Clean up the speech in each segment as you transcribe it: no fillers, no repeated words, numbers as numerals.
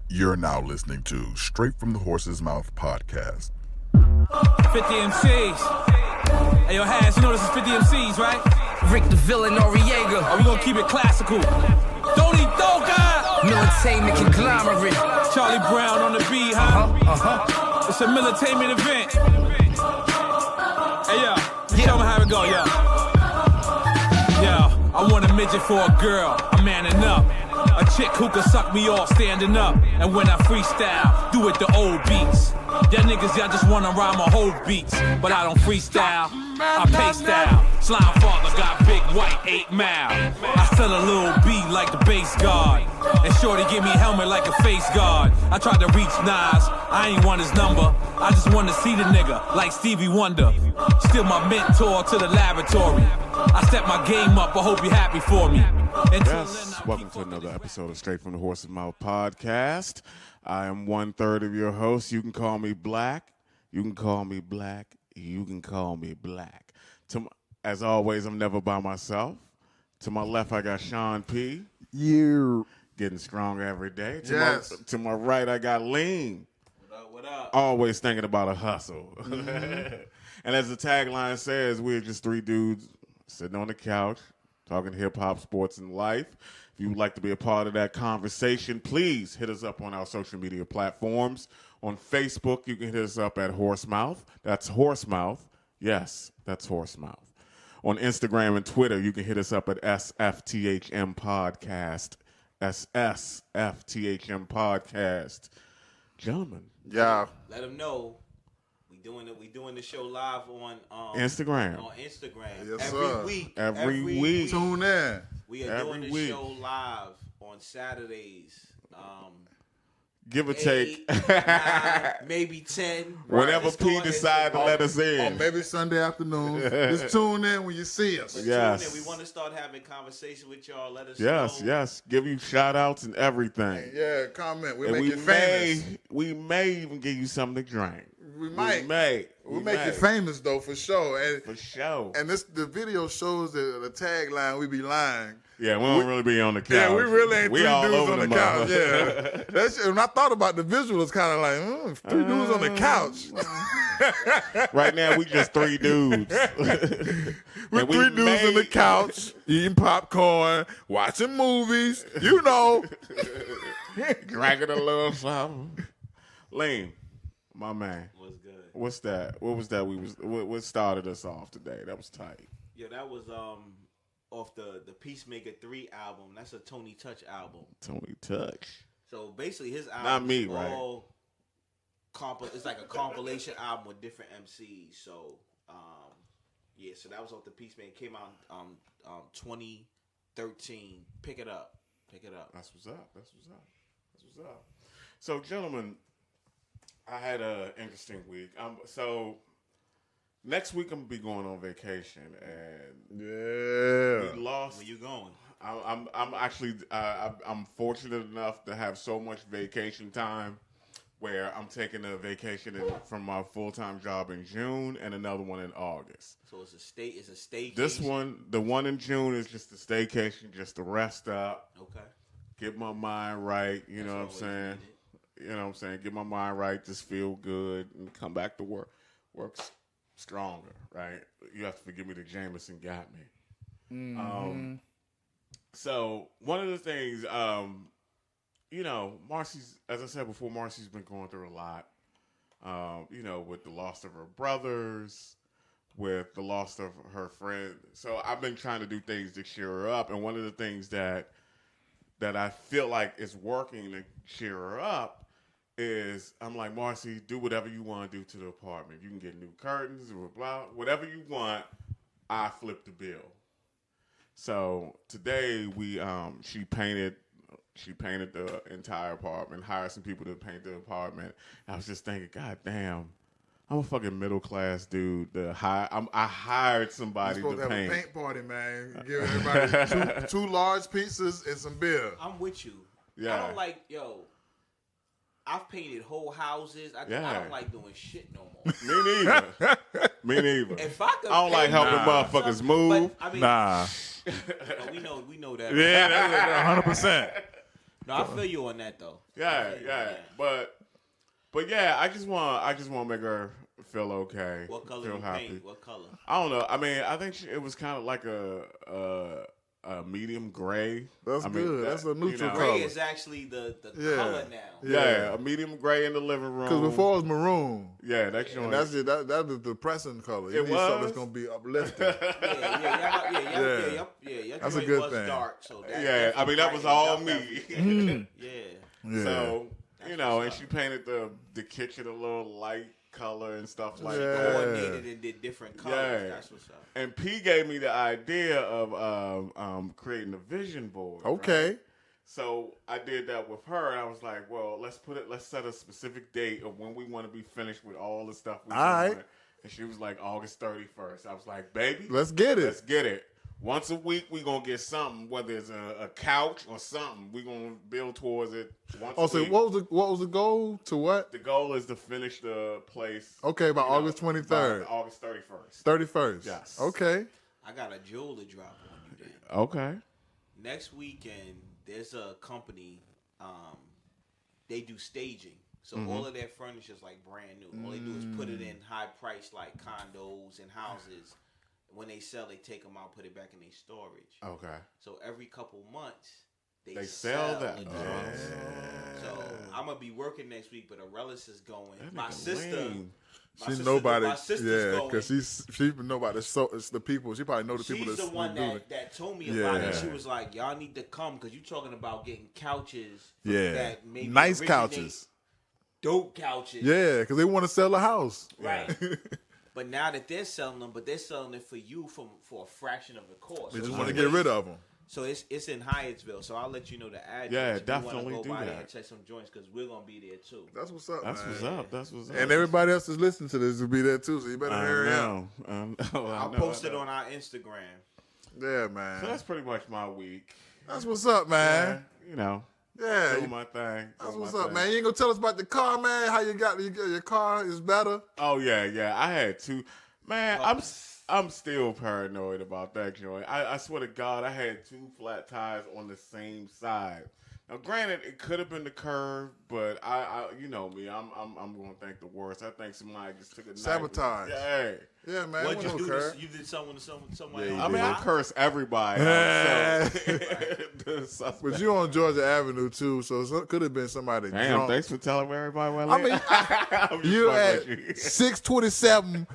You're now listening to Straight from the Horse's Mouth podcast. 50 MCs. Hey, yo, Has, you know this is 50 MCs, right? Rick the Villain Noriega. Oh, we gonna keep it classical. Donnie Doga! Militainment conglomerate. Charlie Brown on the beat, huh? It's a militainment event. Hey, yo, tell me how it go, yo. Yo, I want a midget for a girl. I'm manning up. A chick who can suck me off standing up. And when I freestyle, do it the old beats. Y'all niggas, y'all just wanna rhyme my whole beats. But I don't freestyle, I pay style. Slime Father got big white 8 mile. I sell a little beat like the bass guard. And Shorty give me a helmet like a face guard. I tried to reach Nas, I ain't want his number. I just wanna see the nigga like Stevie Wonder. Still my mentor to the laboratory. I step my game up, I hope you're happy for me. Yes, welcome to another episode of Straight from the Horse's Mouth podcast. I am 1/3 of your host. You can call me Black. You can call me Black. You can call me Black. As always, I'm never by myself. To my left, I got Sean P. You Getting stronger every day. Yes. To my right, I got Lean. What up? Always thinking about a hustle. And as the tagline says, we're just three dudes sitting on the couch, talking hip-hop, sports, and life. If you would like to be a part of that conversation, please hit us up on our social media platforms. On Facebook, you can hit us up at Horsemouth. That's Horsemouth. Yes, that's Horsemouth. On Instagram and Twitter, you can hit us up at SFTHM Podcast. SSFTHM Podcast. Gentlemen. Yeah. Let them know we doing the show live on Instagram. On Instagram. Yes, every sir. week. Every week. Tune in. We are Every doing the week. show live on Saturdays. Give or take. 8, 9, maybe 10. Whenever Just go P on decide to Instagram. let us Or in. maybe Sunday afternoon. Just tune in when you see us. But Yes. tune in. We want to start having conversation with y'all. Let us Yes, know. yes. Give you shout outs and everything. Yeah, comment. We'll And make you famous. we may even give you something to drink. We might. We'll make you famous though, for sure. And For sure. and the video shows the tagline. We be lying. Yeah, we don't really be on the couch. Yeah, we really ain't We three all dudes over on the mother- couch. Yeah, that's when I thought about the visual. It's kind of like three dudes on the couch. Right now, we just three dudes. We're And we three dudes on the may- couch eating popcorn, watching movies. You know, Drinking a little something. Lean, my man. Was good. What's that? What was that? What started us off today? That was tight. Yeah, that was off the Peacemaker 3 album. That's a Tony Touch album. Tony Touch. So basically, his album Not me, is right? all it's like a compilation album with different MCs. So yeah, so that was off the Peacemaker. Came out 2013. Pick it up. That's what's up. That's what's up. So, gentlemen, I had an interesting week. So next week I'm gonna be going on vacation, and yeah. we lost. Where you going? I'm actually I'm fortunate enough to have so much vacation time where I'm taking a vacation from my full-time job in June and another one in August. So it's a staycation. This one, the one in June, is just a staycation, just to rest up, Okay. get my mind right. You know what I'm always saying? needed. You know what I'm saying? Get my mind right, just feel good, and come back to work. Work's stronger, right? You have to forgive me that Jameson got me. So one of the things, you know, Marcy's, as I said before, Marcy's been going through a lot, you know, with the loss of her brothers, with the loss of her friend. So I've been trying to do things to cheer her up. And one of the things that I feel like is working to cheer her up is I'm like, Marcy, do whatever you want to do to the apartment. You can get new curtains, blah, blah, whatever you want. I flip the bill. So today she painted the entire apartment, hired some people to paint the apartment. I was just thinking, God damn, I'm a fucking middle class dude. I hired somebody You're supposed to to have paint. a paint party, man. Give everybody two large pizzas and some beer. I'm with you. Yeah. I don't like, I've painted whole houses. I don't like doing shit no more. Me neither. Me neither. If I could I don't like paint helping motherfuckers move. But, I mean, Nah. we know that. Yeah, that's 100%. No, I feel you on that though. Yeah, yeah. But yeah, I just want to make her feel okay. What color feel you happy. paint? What color? I don't know. I mean, I think it was kind of like a medium gray. That's good. That's a neutral Gray color. is actually the Yeah. color now. Yeah, a medium gray in the living room. Because before it was maroon. Yeah, that's showing. And that's it. That is the depressing color. You It need something was? that's gonna be uplifting. Yeah. That's a good was thing. Dark, so that Yeah, I mean that was all me. Yeah. Yeah. So and she painted the kitchen a little light color and stuff like Yeah. that. Coordinated and did different colors. Yeah. That's what's up. And P gave me the idea of creating a vision board. Okay. right? So I did that with her, and I was like, "Well, let's set a specific date of when we want to be finished with all the stuff we're All doing." right. And she was like, "August 31st." I was like, "Baby, Let's get it. Let's get it. Once a week, we're gonna get something, whether it's a couch or something. We're gonna build towards it once a So week. what was the goal? To what? The goal is to finish the place. Okay, by you know, August 23rd. by August 31st. 31st. Yes. Okay. I got a jewel to drop on you then. Okay. Next weekend, there's a company, they do staging. So all of their furniture is like brand new. All they do is put it in high price like condos and houses. When they sell, they take them out, put it back in their storage. Okay. So every couple months, They sell that. the joints. So I'm gonna be working next week, but Arelis is going. That My nigga sister, lame. She know about my it. sister's Yeah, going. because she know about it. So it's the people. She probably know the people She's that's the one doing it. that told me about it. Yeah. She was like, "Y'all need to come because you talking about getting couches. Yeah. that maybe Nice originate- couches. dope couches. Yeah, because they want to sell a house. Right. But now that they're selling them, but they're selling it for you for a fraction of the cost. They So just it's want to a get waste. rid of them. So it's in Hyattsville. So I'll let you know the address. Yeah, if you wanna definitely go do by there that. and check some joints because we're gonna be there too. That's what's up, That's man. what's up. That's what's up. And everybody else is listening to this will be there too, so you better I hurry up. know. I'll post it on our Instagram. Yeah, man. So that's pretty much my week. That's what's up, man. You know, Yeah. doing my thing. That's doing what's my up, thing. man. You ain't gonna tell us about the car, man? How you got your car is better? Oh yeah. I had two. Man, I'm still paranoid about that joint. I swear to God, I had two flat tires on the same side. Now, granted, it could have been the curve, but I you know me, I'm gonna think the worst. I think somebody just took a knife. Sabotage. Yeah. Yeah, man. What'd you What do? curve? You did something to somebody. Yeah, you else? I mean, I curse everybody. So, But you on Georgia Avenue too, so it could have been somebody damn, drunk. thanks for telling everybody where I I live. mean, I'm just you fucking at with you. 627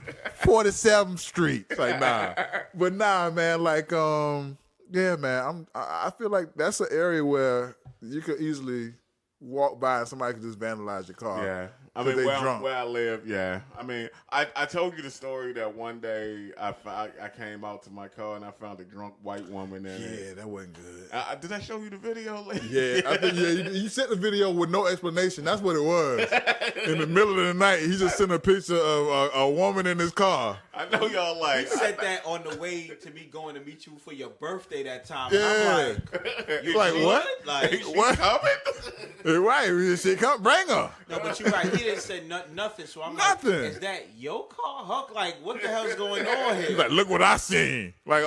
47th Street. It's like, nah. But nah, man, like, yeah, man, I feel like that's an area where you could easily walk by and somebody could just vandalize your car. Yeah. I 'Cause mean, they where drunk. I live, yeah. I mean, I told you the story that one day I came out to my car and I found a drunk white woman in it. Yeah, that wasn't good. Did I show you the video? Yeah, I think you sent the video with no explanation. That's what it was. In the middle of the night, he just sent a picture of a woman in his car. I know y'all like. You said that on the way to me going to meet you for your birthday that time. Yeah. And I'm like, you Like, good? what? Like, What? coming? Right, she come bring her. no, but you're right. He didn't say nothing. So I'm Nothing. like, is that your car, Huck? Like, what the hell's going on He's here? like, look what I seen. Like,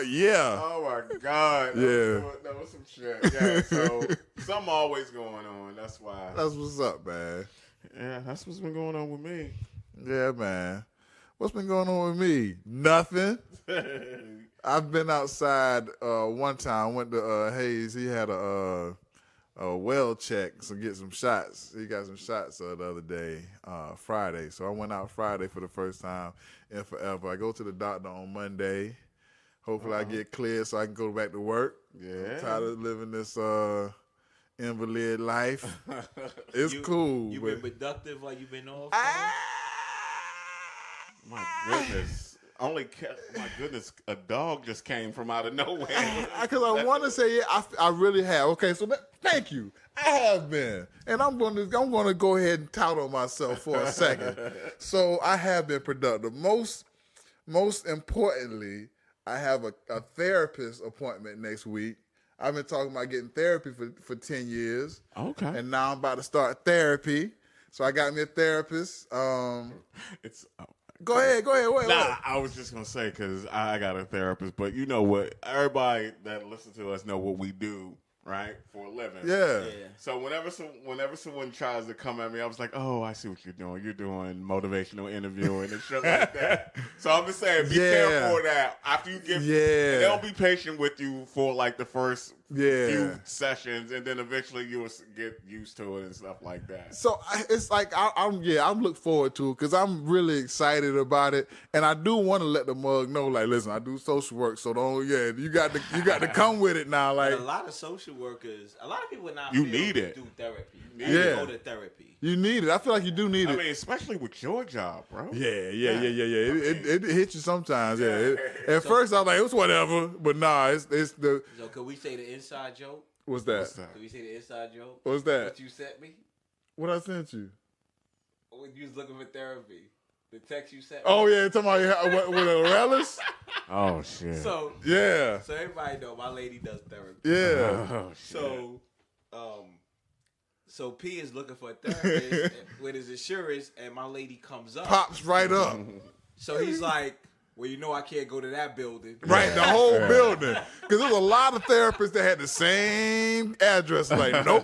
yeah. Oh my God. Yeah. That was some shit. Yeah. So something always going on. That's why. That's what's up, man. Yeah, that's what's been going on with me. Yeah, man. What's been going on with me? Nothing. I've been outside one time. Went to Hayes. He had a well check, so get some shots. He got some shots the other day, Friday. So I went out Friday for the first time in forever. I go to the doctor on Monday. Hopefully I get cleared so I can go back to work. Yeah. I'm tired of living this invalid life. It's cool. You but- been productive while you been off? My goodness. My goodness, a dog just came from out of nowhere. Because I want to say, yeah, I really have. Okay, so thank you. I have been, and I'm going to go ahead and tout on myself for a second. So I have been productive. Most importantly, I have a therapist appointment next week. I've been talking about getting therapy for 10 years. Okay. And now I'm about to start therapy. So I got me a therapist. It's Go ahead. Wait. Nah, I was just gonna say because I got a therapist, but you know what? Everybody that listens to us know what we do, right, for a living. Yeah. So whenever someone tries to come at me, I was like, oh, I see what you're doing. You're doing motivational interviewing and shit like that. So I'm just saying, be careful of that. After you get, they'll be patient with you for like the first few sessions, and then eventually you'll get used to it and stuff like that. So it's like I'm looking forward to it because I'm really excited about it, and I do want to let the mug know, like, listen, I do social work, so you got to come with it now, like. A lot of social workers, a lot of people now You feel need to it. do therapy. You Yeah. go to therapy. You need it. I feel like you do need I it. mean, especially with your job, bro. Yeah. It hits you sometimes. Yeah. At first, I was like, it was whatever, but nah, it's the. So could we say the inside joke? What's that? What's that? Could we say the inside joke? What's that? What you sent me What I sent you? when you was looking for therapy? The text you sent me. Oh yeah, talking about with a relish. Oh shit. So Yeah. so everybody know my lady does therapy. Yeah. Oh shit. So P is looking for a therapist with his insurance, and my lady comes up. Pops right up. So he's like, well, you know I can't go to that building. Right, the whole building. Because there's a lot of therapists that had the same address. Like, nope.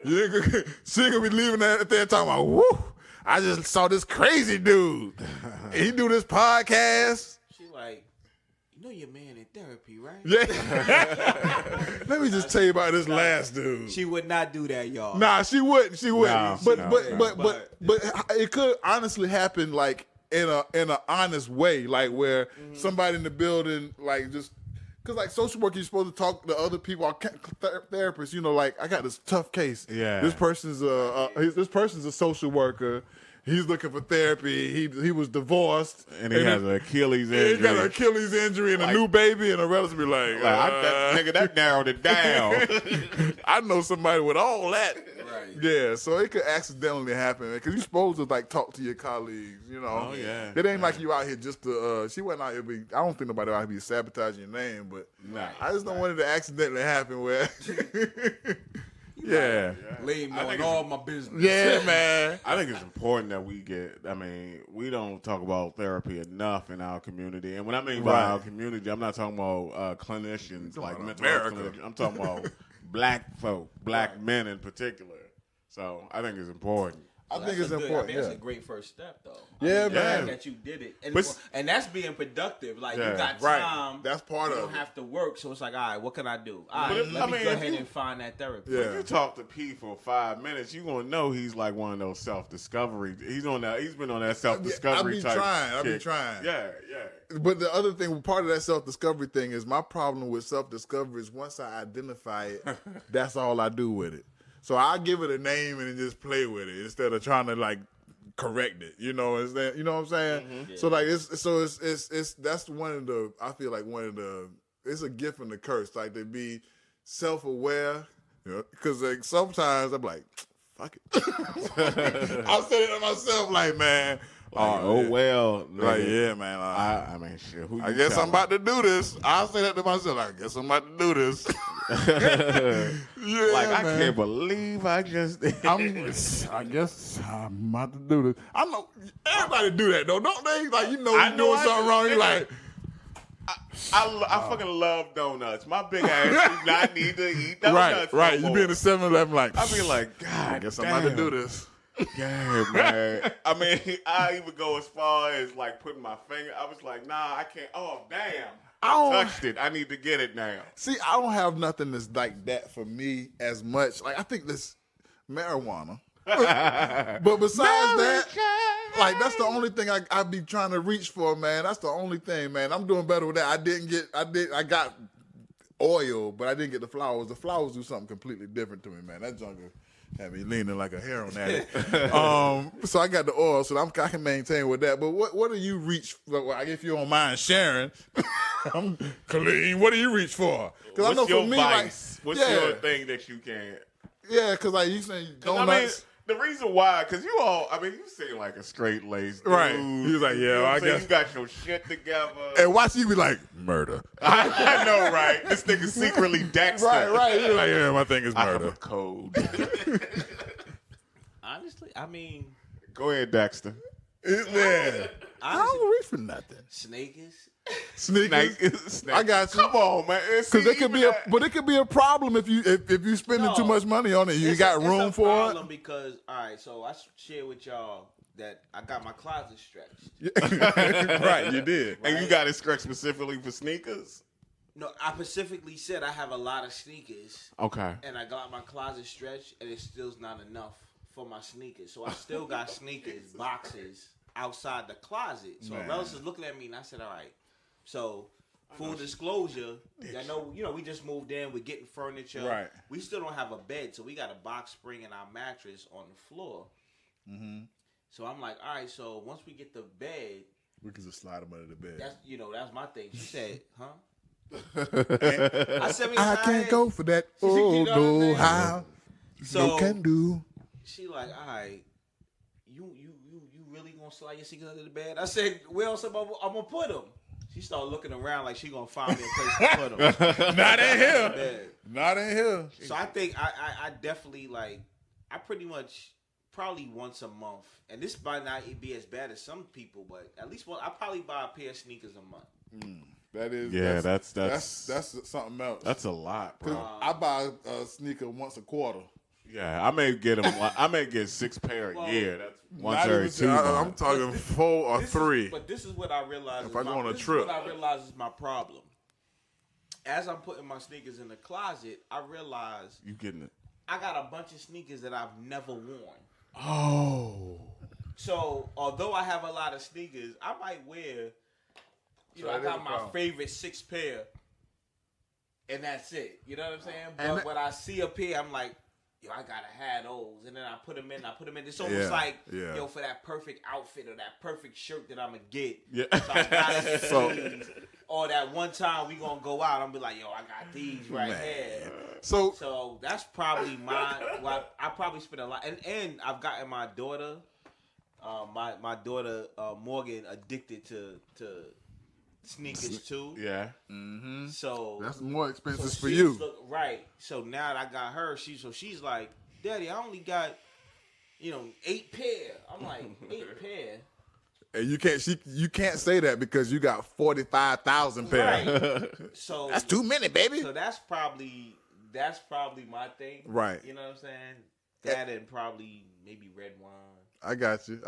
She ain't gonna be leaving that there talking about, woo, I just saw this crazy dude. He do this podcast. She like, you know your man in therapy, right? Yeah. Let me just tell you about this last dude. She would not do that, y'all. Nah, she wouldn't. She wouldn't. No, but no. it could honestly happen like in a honest way, like where somebody in the building like just because like social work, you're supposed to talk to other people, therapists. You know, like I got this tough case. Yeah. This person's a social worker. He's looking for therapy. He was divorced, And he has an Achilles injury. He got an Achilles injury and a new baby, and a relative be like, that narrowed it down. I know somebody with all that. Right. Yeah, so it could accidentally happen because you're supposed to like talk to your colleagues, you know. Oh, yeah. It ain't like you out here just to. She wasn't out here. I don't think nobody out here be sabotaging your name, but Nah. I just don't want it to accidentally happen where. Yeah. Leave I think knowing all my business. Yeah, man. I think it's important that we don't talk about therapy enough in our community. And when I mean by Right. our community, I'm not talking about clinicians like about mental health America. clinicians. I'm talking about black folk, black men in particular. So I think it's important. I think it's important. That's Yeah. a great first step, though. Yeah, the man. fact that you did it, But- and that's being productive. Like Yeah. you got Right. time. That's part you of don't it. have to work, so it's like, all right, what can I do? All right, But if- let I me mean, go if ahead you- and find that therapy. Yeah. If you talk to P for 5 minutes, you're gonna know he's like one of those self-discovery. He's been on that self-discovery type. I be kick. trying. Yeah. But the other thing, part of that self-discovery thing is my problem with self-discovery is once I identify it, that's all I do with it. So I give it a name and then just play with it instead of trying to like correct it. You know what I'm saying? So like it's that's one of the, I feel like it's a gift and a curse, like to be self-aware, you know, because like sometimes I'm like, fuck it. I said it to myself like, man. Well, Like, nigga. yeah, man. I mean, shit. Who I you guess telling? I'm about to do this. I say that to myself. I guess I'm about to do this. Yeah, Like, I man. can't believe I just did. I guess I'm about to do this. I know everybody do that though, don't they? Like you know I you're know doing I something do. wrong. You're like, I fucking love donuts. My big ass do not need to eat donuts. right. No You be in more. the 7-Eleven like, I be like, God, I guess I'm about to do this. Yeah, man. I mean, I even go as far as like putting my finger. I was like, nah, I can't. Oh, damn. I don't- touched it. I need to get it now. See, I don't have nothing that's like that for me as much. Like I think this marijuana. But besides that, like that's the only thing I be trying to reach for, man. That's the only thing, man. I'm doing better with that. I got oil, but I didn't get the flowers. The flowers do something completely different to me, man. That jungle had me leaning like a heroin addict. So I got the oil, so I can maintain with that. But what do you reach for? Well, if you don't mind sharing, I'm clean. What do you reach for? Because I know What's your for me, vice? like, What's your thing that you can? yeah, because like you saying I mean, donuts. the reason why, because you seem like a straight laced dude. Right. He was like, yeah, You know what I I'm saying? guess. You got your shit together. And watch you be like, murder. I know, right? This nigga secretly Dexter. Right. You're like, yeah, my thing is I have murder. a code. Honestly, I mean, Go ahead, Dexter. Yeah. I don't reach for nothing. Snakers. Sneakers. Snake. I got you. Come on, man. Because it could be but it could be a problem if you spending too much money on it. You got room for it. Problem because all right, so I share with y'all that I got my closet stretched. Right, you did. And you got it stretched specifically for sneakers? No, I specifically said I have a lot of sneakers. Okay. And I got my closet stretched, and it still's not enough for my sneakers. So I still got sneakers, boxes outside the closet. So a relative is looking at me, and I said, all right. So full disclosure, I know, we just moved in. We're getting furniture. Right. We still don't have a bed, so we got a box spring and our mattress on the floor. Mm-hmm. So I'm like, all right, so once we get the bed. We can just slide them under the bed. That's my thing. She said, huh? I can't go for that. Oh, no, how? So no can do. She like, all right, you really gonna slide your sneakers under the bed? I said, where else I'm gonna put them? She started looking around like she gonna find me a place to put them. Not in here. Not in here. So I think I definitely I pretty much probably once a month, and this might not be as bad as some people, but at least I probably buy a pair of sneakers a month. That is, that's something else. That's a lot, bro. I buy a sneaker once a quarter. Yeah, I may get them. I may get 6 pair a year. That's once Not every even 2 I'm months. talking 4 or 3. But this is what I realized. If I go on a trip. This is what I realize is my problem. As I'm putting my sneakers in the closet, I realize You getting it? I got a bunch of sneakers that I've never worn. Oh. So although I have a lot of sneakers, I might wear. I got my favorite 6 pair, and that's it. You know what I'm saying? But when I see a pair, I'm like, yo, I gotta have those, and then I put them in. It's almost like, for that perfect outfit or that perfect shirt that I'm gonna get. Yeah. So I got these. Or that one time we gonna go out, I'm be like, yo, I got these right here. So that's probably I probably spend a lot, and I've gotten my daughter, my daughter Morgan, addicted to sneakers too. Yeah. Mm-hmm. So that's more expensive for you. Right. So now that I got her, she's like, Daddy, I only got 8 pair. I'm like, 8 pair. And you can't say that because you got 45,000 pairs. Right. So that's too many, baby. So that's probably my thing. Right. You know what I'm saying? That and probably maybe red wine. I got you.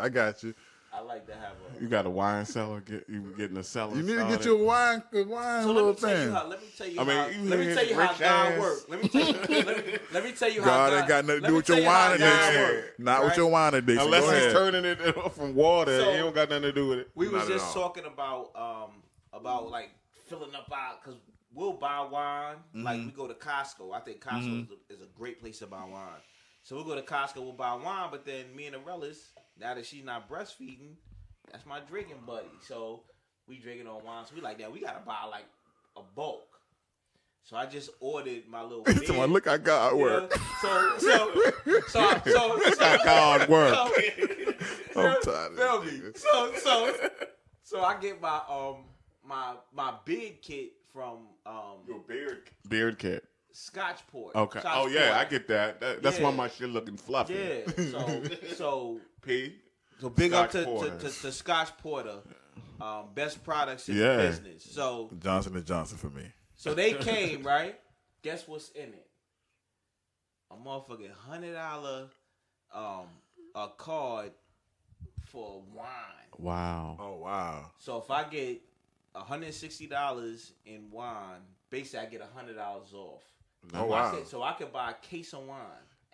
I like to have a. You got a wine cellar? You getting a cellar? You need to get your wine so little thing. Let me tell you how God works. Let me tell you how God ain't got nothing to do with your wine addiction. Not with your wine addiction. Unless he's turning it from water, it don't got nothing to do with it. We was just talking about like filling up because we'll buy wine. Mm-hmm. Like we go to Costco. I think Costco is a great place to buy wine. So we'll go to Costco, we'll buy wine, but then me and Arelis, now that she's not breastfeeding, that's my drinking buddy. So we drinking on wine. So we like that. We gotta buy like a bulk. So I just ordered my little. Look, I got work. So God work. I'm tired. Feel me? So I get my beard kit from your beard kit. Scotchport. Okay. Scotchport. I get that. That's why my shit looking fluffy. Yeah. So P. So big Scotch up to Porters. to Scotch Porter, best products in the business. So Johnson & Johnson for me. So they came, right? Guess what's in it? A motherfucking $100 a card for wine. Wow. Oh wow. So if I get $160 in wine, basically I get $100 off. Oh wow. So I could buy a case of wine.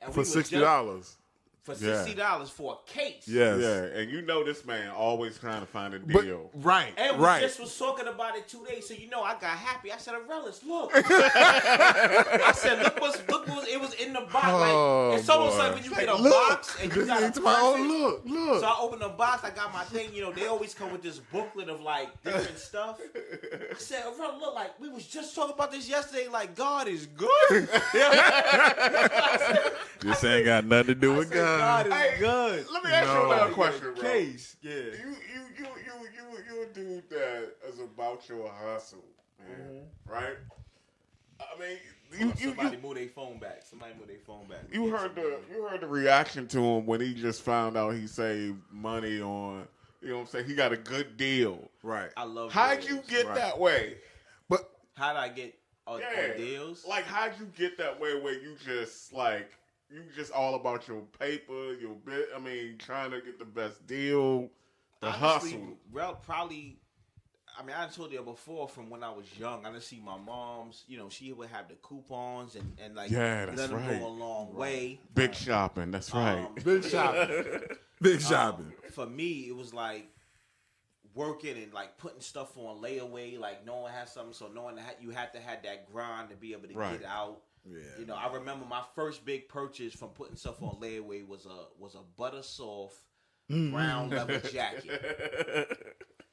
And for $60. For $60 for a case. Yes. Yeah, and this man always trying to find a deal. Right. And we just was talking about it 2 days, so I got happy. I said, Arelis, look. I said, look what it was in the box. Like it's almost like when you get a box and you got a look. So I opened the box, I got my thing, they always come with this booklet of like different stuff. I said, Arelis, look, like we was just talking about this yesterday, like God is good. This ain't got nothing to do with God. God is good. Let me ask you another question, bro. Case, yeah. You a dude that is about your hustle, man, right? I mean, Somebody move their phone back. You heard the reaction to him when he just found out he saved money on You know what I'm saying? He got a good deal. Right. I love. How'd deals. you get Right. that way? But How'd I get on Yeah. deals? Like, how'd you get that way where you just all about your paper, your bit? I mean, trying to get the best deal, the Honestly, hustle. probably. I mean, I told you before from when I was young. I didn't see my mom's. You know, she would have the coupons and like Yeah, that's let them right. go a long way. Big shopping. That's right. big shopping. Big shopping. For me, it was like working and like putting stuff on layaway, like no one has something, so knowing that you had to have that grind to be able to Right. get out. Yeah. You know, I remember my first big purchase from putting stuff on layaway was a butter soft brown leather jacket.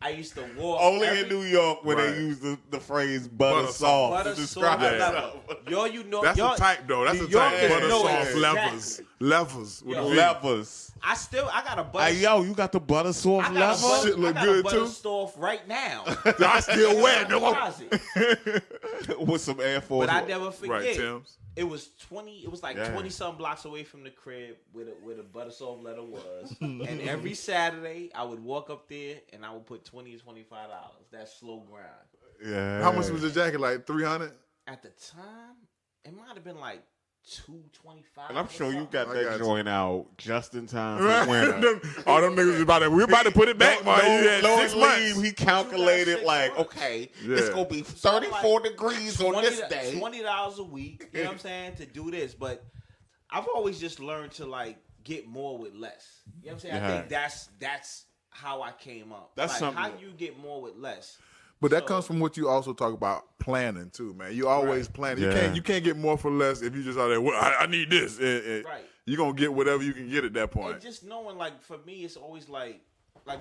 I used to walk Only every- in New York where Right. they use the phrase butter Butter soft butter to describe soft it. leather. Yo, you know, That's y'all, the type, though. That's New the type. Yorkers Butter know soft exactly. levers. With Yo. the V. Levers. I got a butter. Hey, yo, you got the butter soft I got a lever? butter, Shit look I got good, a butter too. soft right now. I still wear it. In my No, closet. With some Air Force. But I never forget. right, Tim's. It was 20. It was like Yeah. 20 something blocks away from the crib where the butter soft letter was. And every Saturday I would walk up there and I would put $20 to $25. That's slow grind. Yeah. How much was the jacket? Like 300. At the time, it might have been like $225. And I'm sure you got I that got you. joint out just in time for Right. winter. All them niggas was about to. We're about to put it back, man. You had 6 months. He calculated 6 like, months. okay, Yeah. it's gonna be 34 degrees on this day. $20 a week. You know what I'm saying, to do this. But I've always just learned to like get more with less. You know what I'm saying? I Yeah. think that's how I came up. That's like, something how that- you get more with less. But that So- comes from what you also talk about planning too, man. You always plan. You Yeah. can't get more for less if you just out there. Well, I need this. Right. You're gonna get whatever you can get at that point. And just knowing, like, for me, it's always like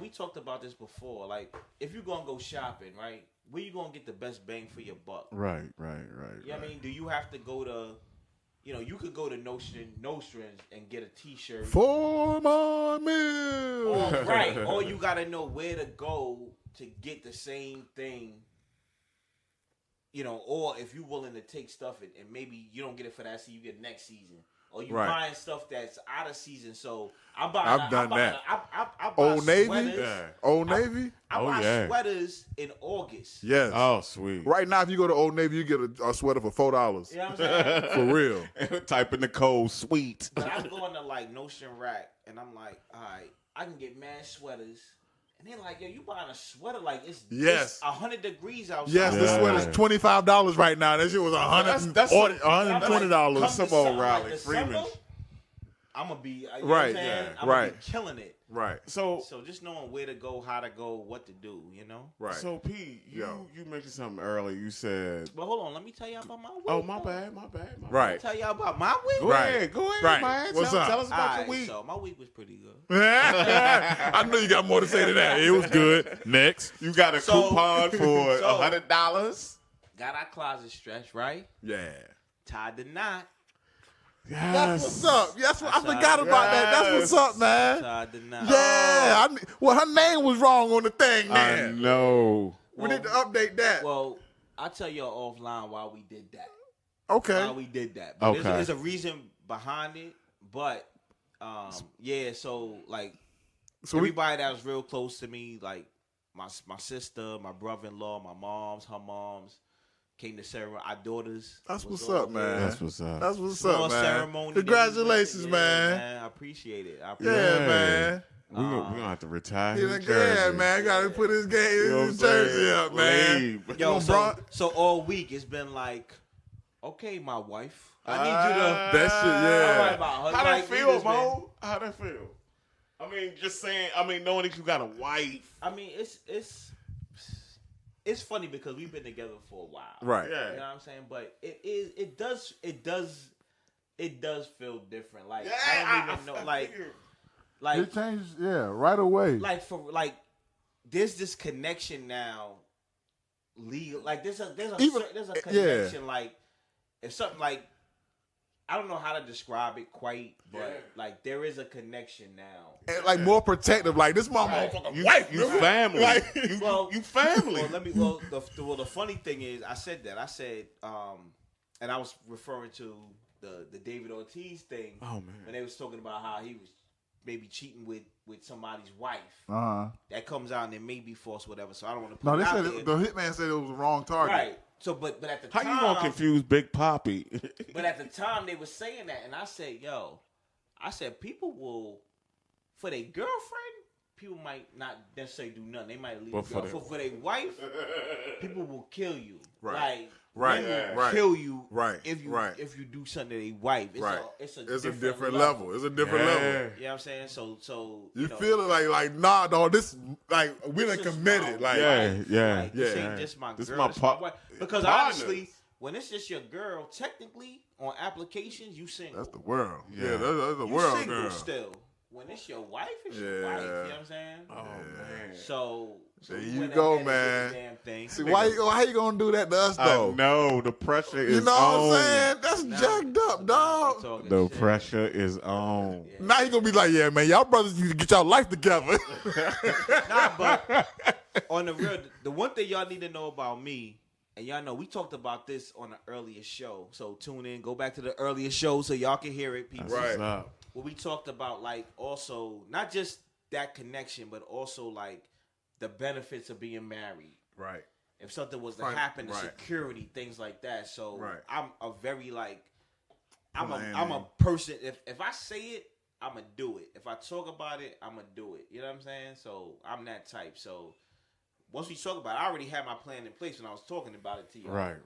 we talked about this before. Like, if you're gonna go shopping, right, where you gonna get the best bang for your buck? Right. You know what I mean? Do you have to go to, you know, you could go to Nostrins and get a T-shirt. For my meal. Or, right. Or you gotta know where to go to get the same thing. You know, or if you're willing to take stuff and maybe you don't get it for that season, you get it next season. Or you Right. buying stuff that's out of season. So I'm buying. I've done that. I buy Old Navy. sweaters. Yeah. Old Navy. I Oh, buy yeah. sweaters in August. Yes. Oh, sweet. Right now, if you go to Old Navy, you get a sweater for $4. You know what I'm saying? For real. Type in the code sweet. But I'm going to like Notion Rack, and I'm like, all right, I can get mad sweaters. And they're like, yo, you buying a sweater like it's Yes. 100 degrees outside. Yes, this Yeah. sweater's $25 right now. That shit was That's $120. That's some old Riley Freeman. I'm gonna be you know Right, what I'm saying? yeah, I'm gonna right. be killing it. Right. So, So just knowing where to go, how to go, what to do, you know. Right. so P, Yo. you mentioned something earlier. You said, But hold on, let me tell y'all about my week. "Oh, my though. bad. Right. Tell y'all about my week. Go Right. ahead, Right. man. What's tell, up? tell us about All your right, week." so my week was pretty good. I knew you got more to say to that. It was good. Next. You got a So- coupon for so- $100. Got our closet stretched, right? Yeah. Tied the knot. Yes. That's what's up. Yes, I That's forgot right. about that. That's what's up, man. Tied the knot. Yeah. Well, her name was wrong on the thing, I man. know. We need to update that. Well, I'll tell y'all offline why we did that. Okay. Why we did that. But Okay. there's a reason behind it. But yeah, so like So we everybody that was real close to me, like my sister, my brother-in-law, my mom's, her mom's, came to ceremony. Our daughters. That's was what's all up, man. there. That's what's up. That's what's Small up, man. ceremony. Congratulations, Yeah, man. I appreciate it. I Yeah, appreciate it. man. We're gonna have to retire He's his like, jersey. yeah, man. Got to put his game, You know what his I'm jersey saying? up, man. Leave. Yo, Come on, so all week it's been like, okay, my wife, I need you to. That shit, All yeah. right, about her. How Like, that we feel, just been- Mo? How that feel? I mean, just saying. I mean, knowing that you got a wife. I mean, it's funny because we've been together for a while, Right. Yeah. You know what I'm saying? But it does feel different. Like Yeah, I don't even know, like It changed, yeah, right away. like for like there's this connection now. Legal, like there's a Even- there's a yeah. connection. Like it's something like I don't know how to describe it quite, but Yeah. like there is a connection now. And, like more protective. Like this my motherfucking You, wife. you nigga. family. Like, you family. Well, the funny thing is, I said, and I was referring to the David Ortiz thing. Oh, man. when they was talking about how he was maybe cheating with somebody's wife. That comes out and it may be false, whatever. So I don't want to put No, they it out said there. the hitman said it was the wrong target. Right. So, but at the How time, you gonna confuse Big Poppy? but at the time they were saying that, and I said, people will, for their girlfriend, people might not necessarily do nothing. They might leave. But For their wife, people will kill you. Right. Like, Right. men will Right. kill you. Right. If you Right. if you do something to their wife, it's a different level. It's a different level. You know what I'm saying? So You feel it like nah, dog. This like we done this is committed. my Like wife. Yeah. Like, this Yeah. ain't just my This girl. my This my pa- wife. Because partners. honestly, when it's just your girl, technically on applications you single. that's the world. Yeah. Yeah, that's the you world, single girl. still. When it's your wife, it's your wife. You know what I'm saying? Oh man. So There we you went go, ahead and did man. the damn thing. See, how you gonna do that to us I though? know the pressure is You know on. what I'm saying? That's jacked up, dog. Talking The shit. pressure is on. Now you gonna be like, yeah, man, y'all brothers need to get y'all life together. Nah, but on the real, the one thing y'all need to know about me, and y'all know we talked about this on the earliest show. So tune in, go back to the earliest show so y'all can hear it, people. That's what's up. Where we talked about like also not just that connection, but also like the benefits of being married. Right. If something was to Right, happen, the right. security, things like that. So Right. I'm a very like I'm Planning. a person. If I say it, I'ma do it. If I talk about it, I'ma do it. You know what I'm saying? So I'm that type. So once we talk about it, I already had my plan in place when I was talking about it to you. Right.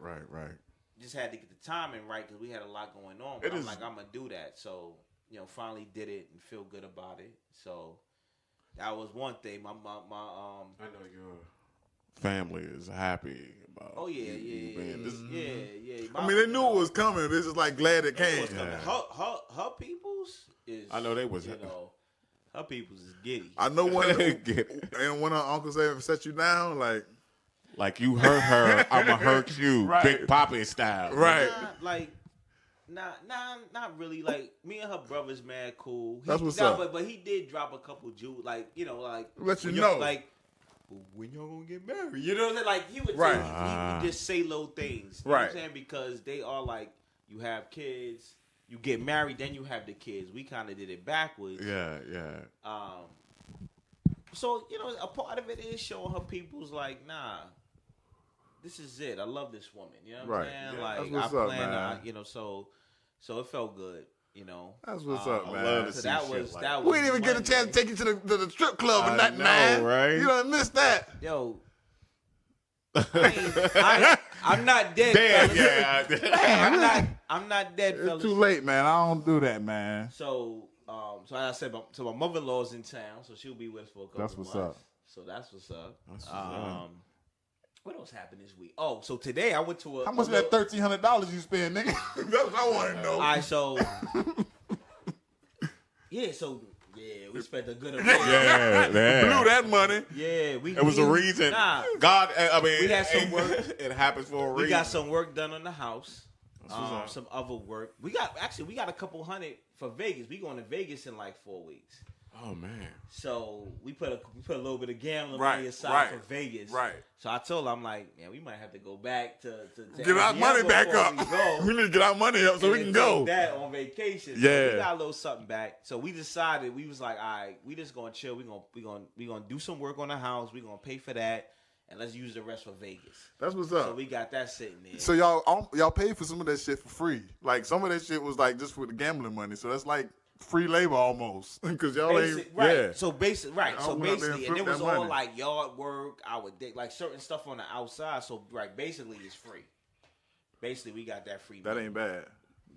Just had to get the timing right because we had a lot going on. It But I'm is- like, I'm gonna do that. So finally did it and feel good about it. So that was one thing. My I know your family is happy about. Oh yeah, you being this- yeah. I mean, they knew it was coming. They're just like glad it came. Yeah. Her people's is. I know they was- her people's is giddy. I know one. Get it. And when her uncle said set you down, Like you hurt her, I'ma hurt you, Right. Big Poppy style. right. Not really. Like me and her brother's mad cool. That's what's up. But he did drop a couple jewels, like like Let you when know. like when y'all gonna get married. You know what I'm saying? Like he would Right. he would just say little things. You know what Right. I'm saying? Because they are like you have kids, you get married, then you have the kids. We kind of did it backwards. Yeah. So a part of it is showing her people's like, nah, this is it. I love this woman. You know what Right. I'm saying? Yeah, Like that's what's I up, plan man. to, so it felt good. That's what's up, I man. love to So see that shit was like that We was didn't even get a chance to take you to the strip club I and nothing, know, man. right? You done missed that. Yo, I'm not dead. Damn, fellas. yeah. I'm not dead, It's fellas. too late, man. I don't do that, man. So, so like I said, my mother-in-law's in town, so she'll be with us for a couple That's what's months. up. So that's what's up. That's what's up. What else happened this week? Oh, so today I went to a. How much of that $1,300 you spend, nigga? That's what I want to know. All right, so yeah, we spent a good amount. Yeah, Blew that money. Yeah, It was a reason. Nah, God, I mean, We had some work. It happens for a reason. we got some work done on the house. what's up. Some other work. We got a couple hundred for Vegas. We going to Vegas in like 4 weeks. Oh man. So we put a little bit of gambling Right, money aside right, for Vegas. right. So I told her, I'm like, man, we might have to go back to Get our Arizona money back before up. We go. We need to get our money up so And we then can go. take that on vacation. So Yeah. we got a little something back. So we decided, we was like, all right, we just gonna chill. We gonna do some work on the house. We gonna pay for that, and let's use the rest for Vegas. That's what's So up. we got that sitting there. So y'all paid for some of that shit for free. Like some of that shit was like just for the gambling money. So that's like free labor almost. Because y'all ain't Right. yeah. So basically, right. I So went out there and basically, and it flipped was that all money. like yard work. I would like certain stuff on the outside. So basically, it's free. Basically, we got that free. That ain't bad.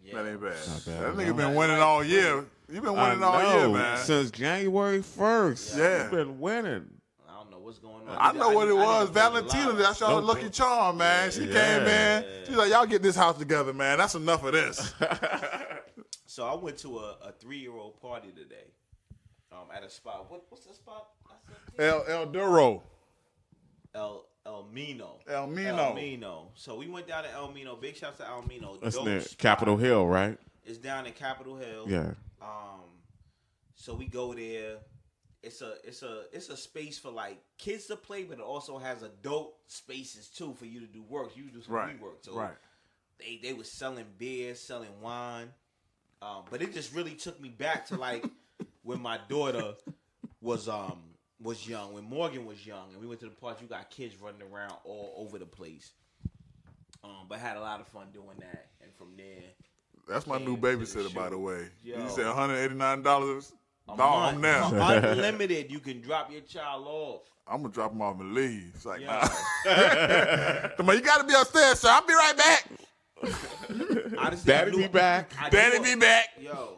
Yeah. That ain't bad. Not bad That at nigga all. been winning all year. You been winning all year, man. Since January 1st. Yeah. You've been winning. I don't know what's going on. I know what it was. need to figure Valentina, out. that's y'all lucky charm, man. She came in. She's like, y'all get this house together, man. That's enough of this. So I went to a 3-year-old party today. At a spot. What's the spot? I said El Duro. El Mino. El Mino. El Mino. So we went down to El Mino. Big shouts to El Mino. That's Dope near spot. Capitol Hill, right? It's down in Capitol Hill. Yeah. So we go there. It's a space for like kids to play, but it also has adult spaces too for you to do work. You do some Right. work. So Right. they was selling beer, selling wine. But it just really took me back to like when my daughter was young, when Morgan was young, and we went to the park. You got kids running around all over the place. But had a lot of fun doing that, and from there. That's my new came to the babysitter, by show. the way. Yo. You said $189. A No, month. I'm there. Unlimited. You can drop your child off. I'm gonna drop him off and leave. It's like, Yo. nah. Come on, you gotta be upstairs, sir. I'll be right back. Honestly, Daddy be back. Daddy be back. Yo,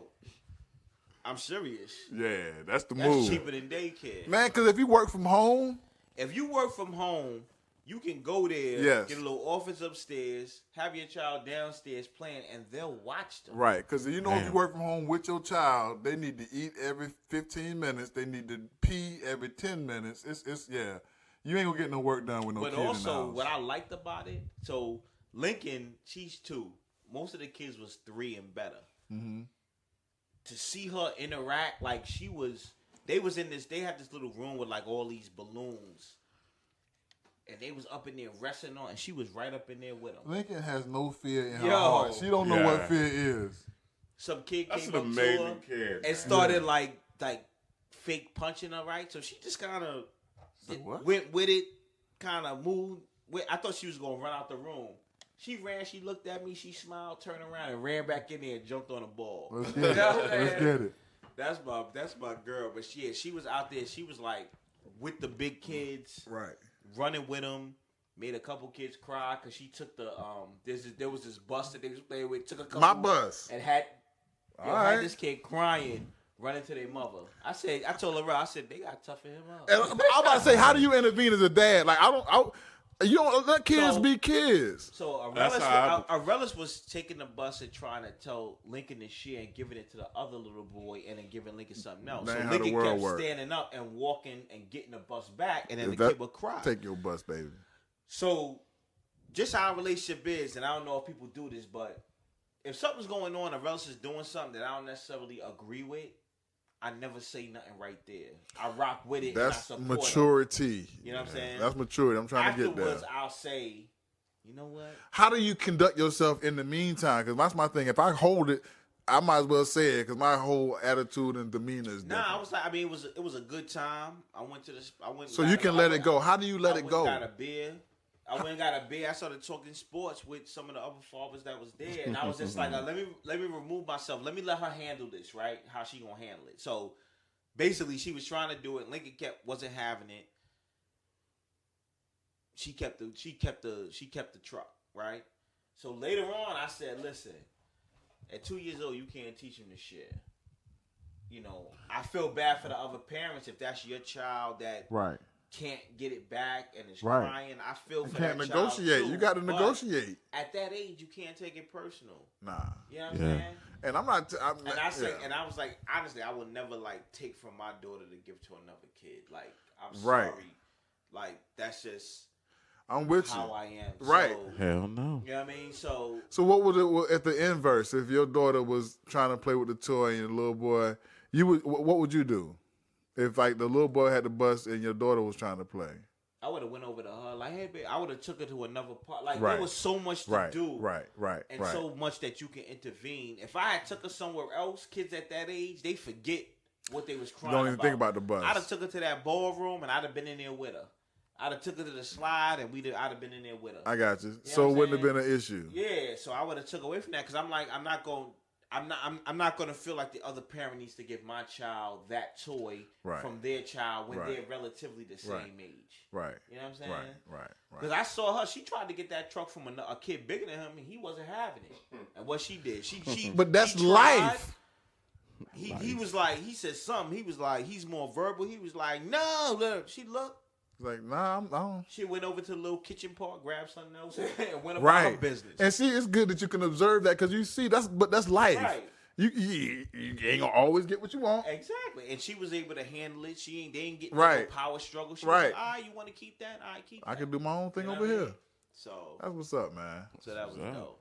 I'm serious. Yeah, that's the That's move. cheaper than daycare. Man, because if you work from home, If you work from home, you can go there, Yes. get a little office upstairs, have your child downstairs playing, and they'll watch them. right, because you know if you Damn. work from home with your child, they need to eat every 15 minutes. They need to pee every 10 minutes. It's yeah. You ain't gonna get no work done with no But kid in the also, house. what I liked about it, so Lincoln, she's 2. Most of the kids was 3 and better. Mm-hmm. To see her interact, like she was, they had this little room with like all these balloons. And they was up in there resting on, and she was right up in there with them. Lincoln has no fear in her Yo. heart. She don't know Yeah. what fear is. Some kid That's came an up to amazing her kid. and man. started like fake punching her, right? So she just kind of what? went with it, kind of moved. I thought she was gonna run out the room. She ran. She looked at me. She smiled, turned around, and ran back in there and jumped on the ball. Let's get it. Let's get it. That's my girl. But she was out there. She was like with the big kids, Right. running with them. Made a couple kids cry because she took the there was this bus that they was playing with. Took a couple My bus. and had All had right. this kid crying, running to their mother. I told her, I said they got toughen him up. And I'm about to say, how do you intervene as a dad? Like, you don't let kids So- be kids. So That's how Arelis was taking the bus and trying to tell Lincoln to share and giving it to the other little boy and then giving Lincoln something else. That So ain't how the Lincoln world kept work. standing up and walking and getting the bus back, and then If the that- kid would cry. Take your bus, baby. So, just how a relationship is, and I don't know if people do this, but if something's going on, or else is doing something that I don't necessarily agree with, I never say nothing right there. I rock with it. That's and I support 'em. maturity. You know what I'm saying? That's maturity. I'm trying to get Afterwards, there. I'll say, you know what? How do you conduct yourself in the meantime? Because that's my thing. If I hold it, I might as well say it because my whole attitude and demeanor is different. Nah, I was like, I mean, it was a good time. I went to this. So you can let it go. How do you let it go? Got a beer. I went and got a beer. I started talking sports with some of the other fathers that was there, and I was just like, let me remove myself. Let me let her handle this, right? How she gonna handle it? So basically, she was trying to do it. Lincoln wasn't having it. She kept the truck, right? So later on, I said, listen, at 2 years old, you can't teach him to share. You know, I feel bad for the other parents if that's your child that Right. can't get it back and is Right. crying. I feel for Can't that negotiate. child too, You got to but negotiate. At that age, you can't take it personal. Nah. You know what I'm Yeah. saying? And I'm not. And I said, yeah. and I was like, honestly, I would never like take from my daughter to give to another kid. Like, I'm Right. sorry. Like, that's just I'm with how you. I am. Right. So, Hell no. you know what I mean? So So what would it at the inverse? If your daughter was trying to play with the toy and the little boy, what would you do? If like the little boy had the bus and your daughter was trying to play? I would have went over to her, like, hey, babe, I would have took her to another part. Like, Right. there was so much to Right. do. Right. Right. And right. so much that you can intervene. If I had took her somewhere else, kids at that age, they forget what they was crying Don't even think about the bus. I'd have took her to that ballroom, and I'd have been in there with her. I'd have took her to the slide, and I'd have been in there with her. I got you. know So what it I'm wouldn't have saying? been an issue. Yeah, so I would have took away from that because I'm like, I'm not going to feel like the other parent needs to give my child that toy Right. from their child when Right. they're relatively the same Right. age. Right. You know what I'm saying? Right. Right. Because Right. I saw her, she tried to get that truck from a kid bigger than him, and he wasn't having it. And what she did, she But that's she tried. life. He was like, he said something. He was like, he's more verbal. He was like, no, look. She looked. It's like, nah, I don't. She went over to the little kitchen part, grabbed something else, and went about Right. her business. And see, it's good that you can observe that because you see that's life. Right. You ain't gonna always get what you want. Exactly, and she was able to handle it. They didn't get Right. no power struggle. She Right. was like, you want to keep that? I keep that. I can do my own thing You know over what I here. mean? So That's what's up, man. that was What's up? dope.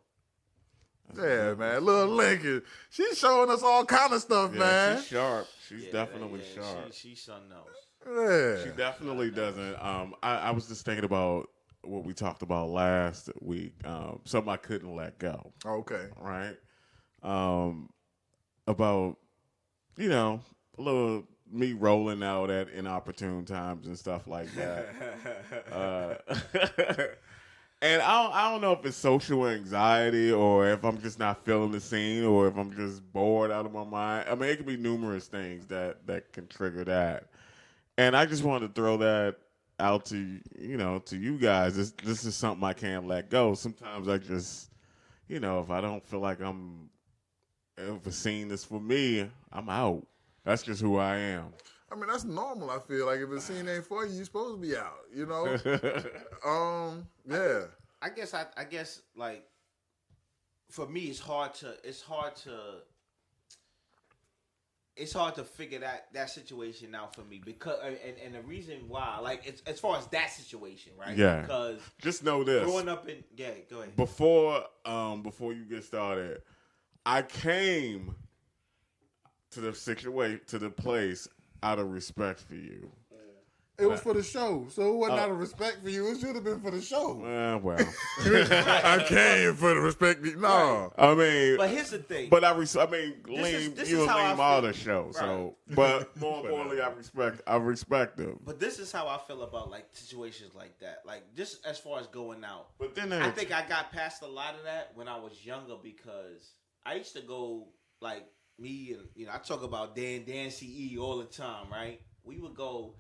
Yeah, man. Little Lincoln. She's showing us all kind of stuff, Yeah, man. she's sharp. She's Yeah, definitely yeah, sharp. She's something else. Yeah. She definitely doesn't. I was just thinking about what we talked about last week. Something I couldn't let go. Okay. Right. About me rolling out at inopportune times and stuff like that. And I don't know if it's social anxiety or if I'm just not feeling the scene or if I'm just bored out of my mind. I mean, it could be numerous things that can trigger that. And I just wanted to throw that out to you guys. This is something I can't let go. Sometimes I just, if I don't feel like if a scene is for me, I'm out. That's just who I am. I mean, that's normal. I feel like if a scene ain't for you, you're supposed to be out. Yeah. I guess like for me, it's hard to figure that situation out for me because and the reason why, like, it's as far as that situation, right? Yeah. Because just know this. Growing up in go ahead. Before you get started, I came to the place out of respect for you. It was for the show, so it wasn't out of respect for you. It should have been for the show. Well, I came for the respect. No, I mean, but here's the thing. But you is and how I Lean all feel. the show. Right. So, but more importantly, I respect them. But this is how I feel about like situations like that. Like just as far as going out. But then I think I got past a lot of that when I was younger because I used to go like me and I talk about Dan CE all the time, right? We would go.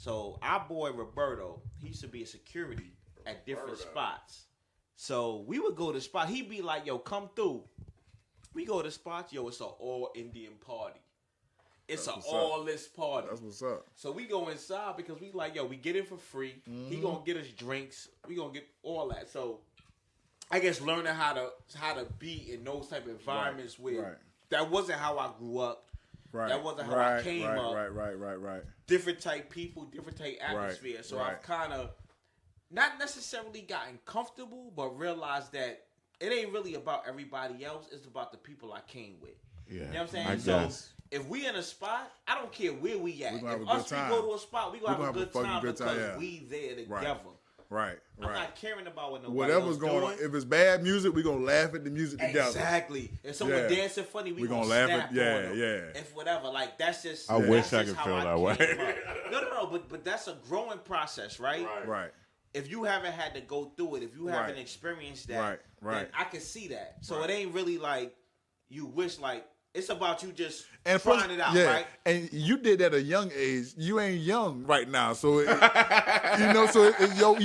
So our boy Roberto, he used to be a security at different spots. So we would go to spot. He'd be like, "Yo, come through." We go to spots. Yo, it's an all Indian party. It's an all list party. That's what's up. So we go inside because we like, yo, we get it for free. He gonna get us drinks. We gonna get all that. So I guess learning how to be in those type of environments where that wasn't how I grew up. Right. That wasn't how I came up. Right. Different type people, different type atmosphere. So I've kind of not necessarily gotten comfortable, but realized that it ain't really about everybody else. It's about the people I came with. Yeah, you know what I'm saying? I guess. If we in a spot, I don't care where we at. We gonna have If a good us three time. go to a spot, we gonna have a good time good because time, yeah. we there together. Right. I'm not caring about what nobody Whatever's else going on. doing. If it's bad music, we gonna laugh at the music together. Exactly. If someone Yeah. dancing funny, we gonna laugh snap at. on Yeah. them. If whatever, like that's just. I wish I could how feel I that way. came up. No. But that's a growing process, right? Right. If you haven't had to go through it, if you haven't Right. experienced that, Right. then I can see that. So it ain't really like you wish like. It's about you just And trying plus, it out, yeah, right? and you did that at a young age. You ain't young right now, so you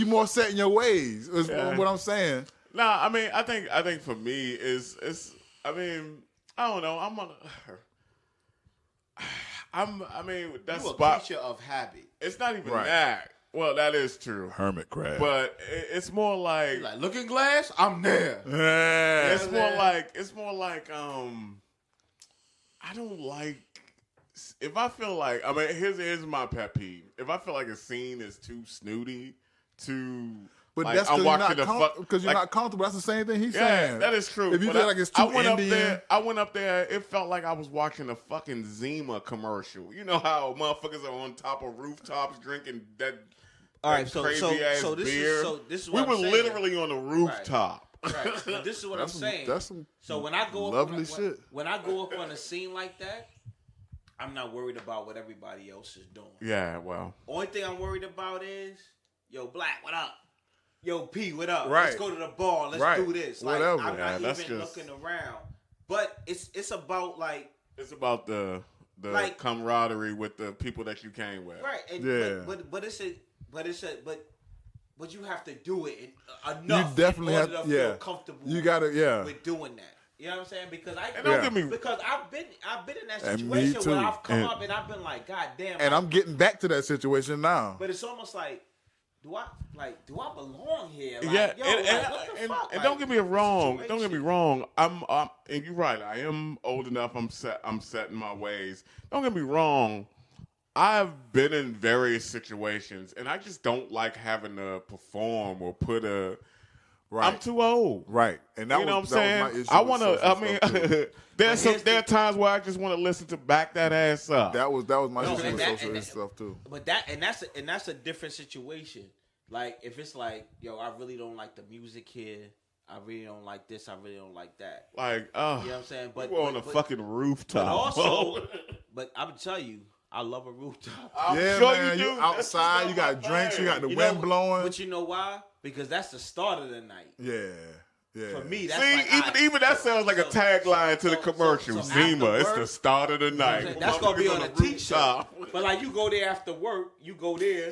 more set in your ways. Is what I'm saying. Nah, I mean, I think for me is I mean, I don't know. That You a spot. creature of habit. It's not even Right. that. Well, that is true. Hermit crab. But it's more like Like looking glass, I'm there. it's more like I don't like if I feel like here's my pet peeve. If I feel like a scene is too snooty, But like, that's I'm because you're, watching not not comfortable. That's the same thing he's Yeah, saying. that is true. If you But feel like it's too I went Indian, I went up there. It felt like I was watching a fucking Zima commercial. You know how motherfuckers are on top of rooftops drinking that All right, so crazy ass this beer. is We what were I'm saying. literally on the rooftop. Right. But this is what I'm saying. That's some So when I go lovely up, shit. when I go up on a scene like that, I'm not worried about what everybody else is doing. Yeah, well, Only thing I'm worried about is, yo, Black, what up? Yo, P, what up? Right. Let's go to the bar. Let's Right. do this. Like, Whatever. I'm Yeah, not that's even just- looking around. But it's about like it's about the Like- camaraderie with the people that you came with. right. And, Yeah. but you have to do it enough. You definitely in order have- to yeah. feel comfortable. You gotta, yeah. with doing that. You know what I'm saying? Because And don't Yeah. get me because I've been in that And me situation where too. I've come And- up and I've been like, God damn. And I'm getting back to that situation now. But it's almost like, do I belong here? Like, Yeah, yo, and, like, what the and, fuck? and Like, don't get me wrong. Don't get me situation. wrong. I'm and you're right. I am old enough. I'm set in my ways. Don't get me wrong. I've been in various situations, and I just don't like having to perform or put a. Right. I'm too old. Right. And that You know was, what I'm that was saying? my issue. I with want to. social I mean, stuff, too. there are times where I just want to listen to back that ass up. that was my No, issue and with that- social and that- stuff too. But that's a different situation. Like if it's like, yo, I really don't like the music here. I really don't like this. I really don't like that. Like, You know what I'm saying? we were on a fucking rooftop. But also, but I'm gonna tell you, I love a rooftop. I'm Yeah, sure man. you You do. outside. You got That's drinks. You got the You wind know, blowing. But you know why? Because that's the start of the night. Yeah. Yeah. For me, that's See, like, even that sounds like a tagline to the so commercial. after Zima, it's work, the start of the night. that's gonna be on a t-shirt. rooftop. But like, you go there after work, you go there,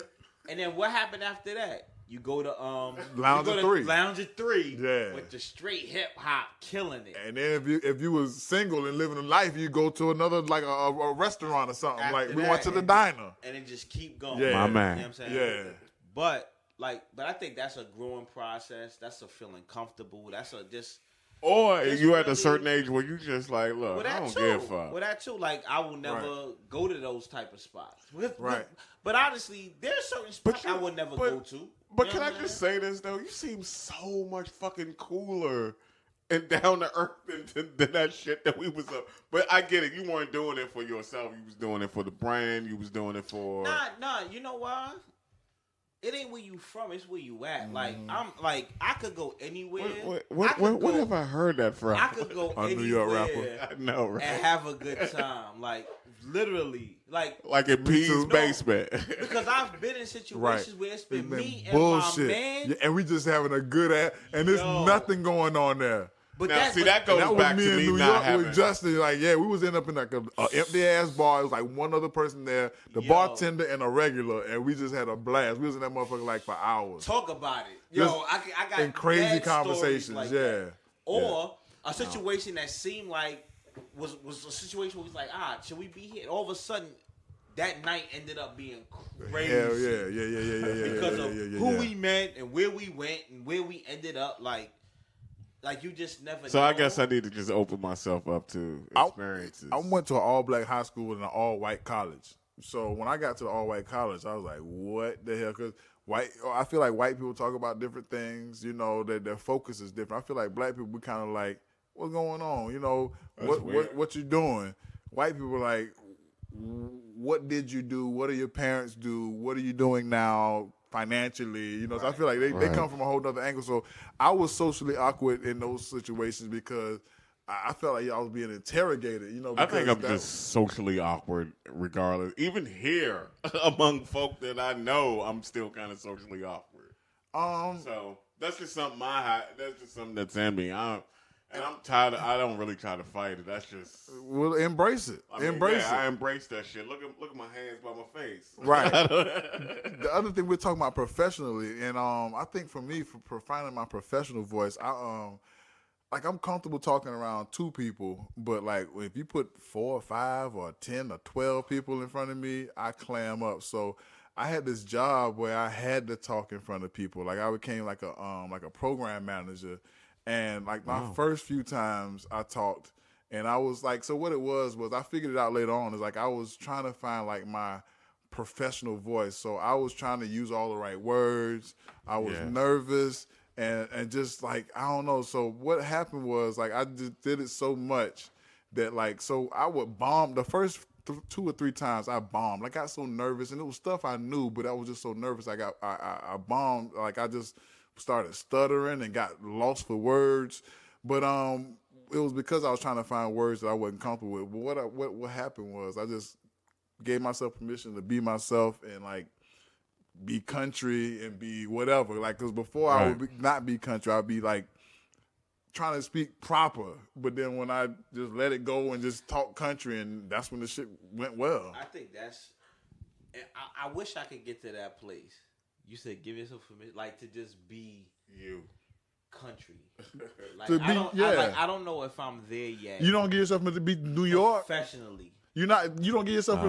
and then what happened after that? You go to Lounge you of go to Three. Lounge of Three, Yeah. with the straight hip hop killing it. And then if you was single and living a life, you go to another like a restaurant or something. After like we that, went to the diner. And then just keep going. Yeah. My man. You know what I'm saying? Yeah. But I think that's a growing process. That's a feeling comfortable. That's a just. Or Just you at a really- certain age where you just like, look, Well, I that don't too. give a fuck. Well, that too. Like, I will never go to those type of spots. Right. But honestly, there's certain spots I would never go to. But You can know I what I'm just saying? say this though? You seem so much fucking cooler and down to earth than that shit that we was up. But I get it. You weren't doing it for yourself. You was doing it for the brand. You was doing it for. Nah. You know why? It ain't where you from. It's where you at. Like, I'm like, I could go anywhere. What have I heard that from? I could go A anywhere New York rapper. I know, right? and have a good time. Like, literally. Like in P's too. basement. because I've been in situations Right. where it's been Man, me bullshit. and my man. Yeah, and we just having a good ass, and there's Yo. nothing going on there. But Now, that, see, but- that goes And that was back me to in me New not York having. with Justin. Like, yeah, we was in up in like a empty ass bar. It was like one other person there, the Yo. bartender and a regular, and we just had a blast. We was in that motherfucker like for hours. Talk about it. Yo, Just I got in crazy mad stories conversations, like yeah. that. Or a situation that seemed like was a situation where we was like, should we be here? All of a sudden, that night ended up being crazy. Hell yeah. Because yeah, of yeah, who yeah. we met and where we went and where we ended up. Like you just never So know. I guess I need to just open myself up to experiences. I went to an all-black high school and an all-white college. So when I got to the all-white college, I was like, what the hell? Because I feel like white people talk about different things. You know, their focus is different. I feel like black people, we kind of like, what's going on? You know, what you doing? White people are like, what did you do? What do your parents do? What are you doing now financially? You know, so I feel like they come from a whole other angle. So I was socially awkward in those situations because I felt like I was being interrogated. You know, I think because I'm just socially awkward regardless. Even here, among folk that I know, I'm still kind of socially awkward. So that's just something that's just something that's in me. I'm tired. I don't really try to fight it. That's just. Well, embrace it. I mean, Embrace I it. embrace that shit. Look at my hands by my face. Right. The other thing we're talking about professionally, and I think for me, for finding my professional voice, I'm comfortable talking around two people, but like if you put 4 or 5 or 10 or 12 people in front of me, I clam up. So I had this job where I had to talk in front of people. Like I became like a program manager. And like my first few times I talked, and I was like, so what it was I figured it out later on. Is like I was trying to find like my professional voice. So I was trying to use all the right words. I was nervous and just like, I don't know. So what happened was like I just did it so much that like, so I would bomb the first 2 or 3 times I bombed. Like I got so nervous, and it was stuff I knew, but I was just so nervous. I bombed. Like I just started stuttering and got lost for words, but it was because I was trying to find words that I wasn't comfortable with. But what happened was I just gave myself permission to be myself and like be country and be whatever. Like because before I would not be country, I'd be like trying to speak proper, but then when I just let it go and just talk country, and that's when the shit went well. I think that's. I wish I could get to that place. You said give yourself permission, like to just be You. country. Like, To be- I don't know if I'm there yet. You don't give yourself to be New York. Professionally. You don't give yourself.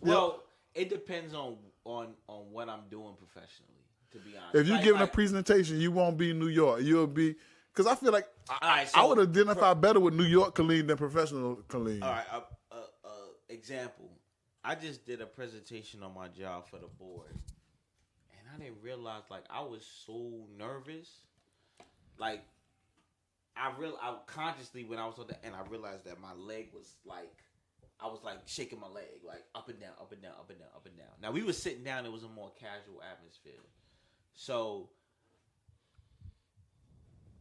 Well, it depends on what I'm doing professionally. To be honest, If you're giving a presentation, you won't be New York. You'll be, because I feel like I would identify better with New York Khalid than professional Khalid. All right, example. I just did a presentation on my job for the board, and I didn't realize like I was so nervous. Like I consciously when I was on the end, I realized that my leg was like. I was like shaking my leg, like up and down, up and down, up and down, up and down. Now we were sitting down; it was a more casual atmosphere. So,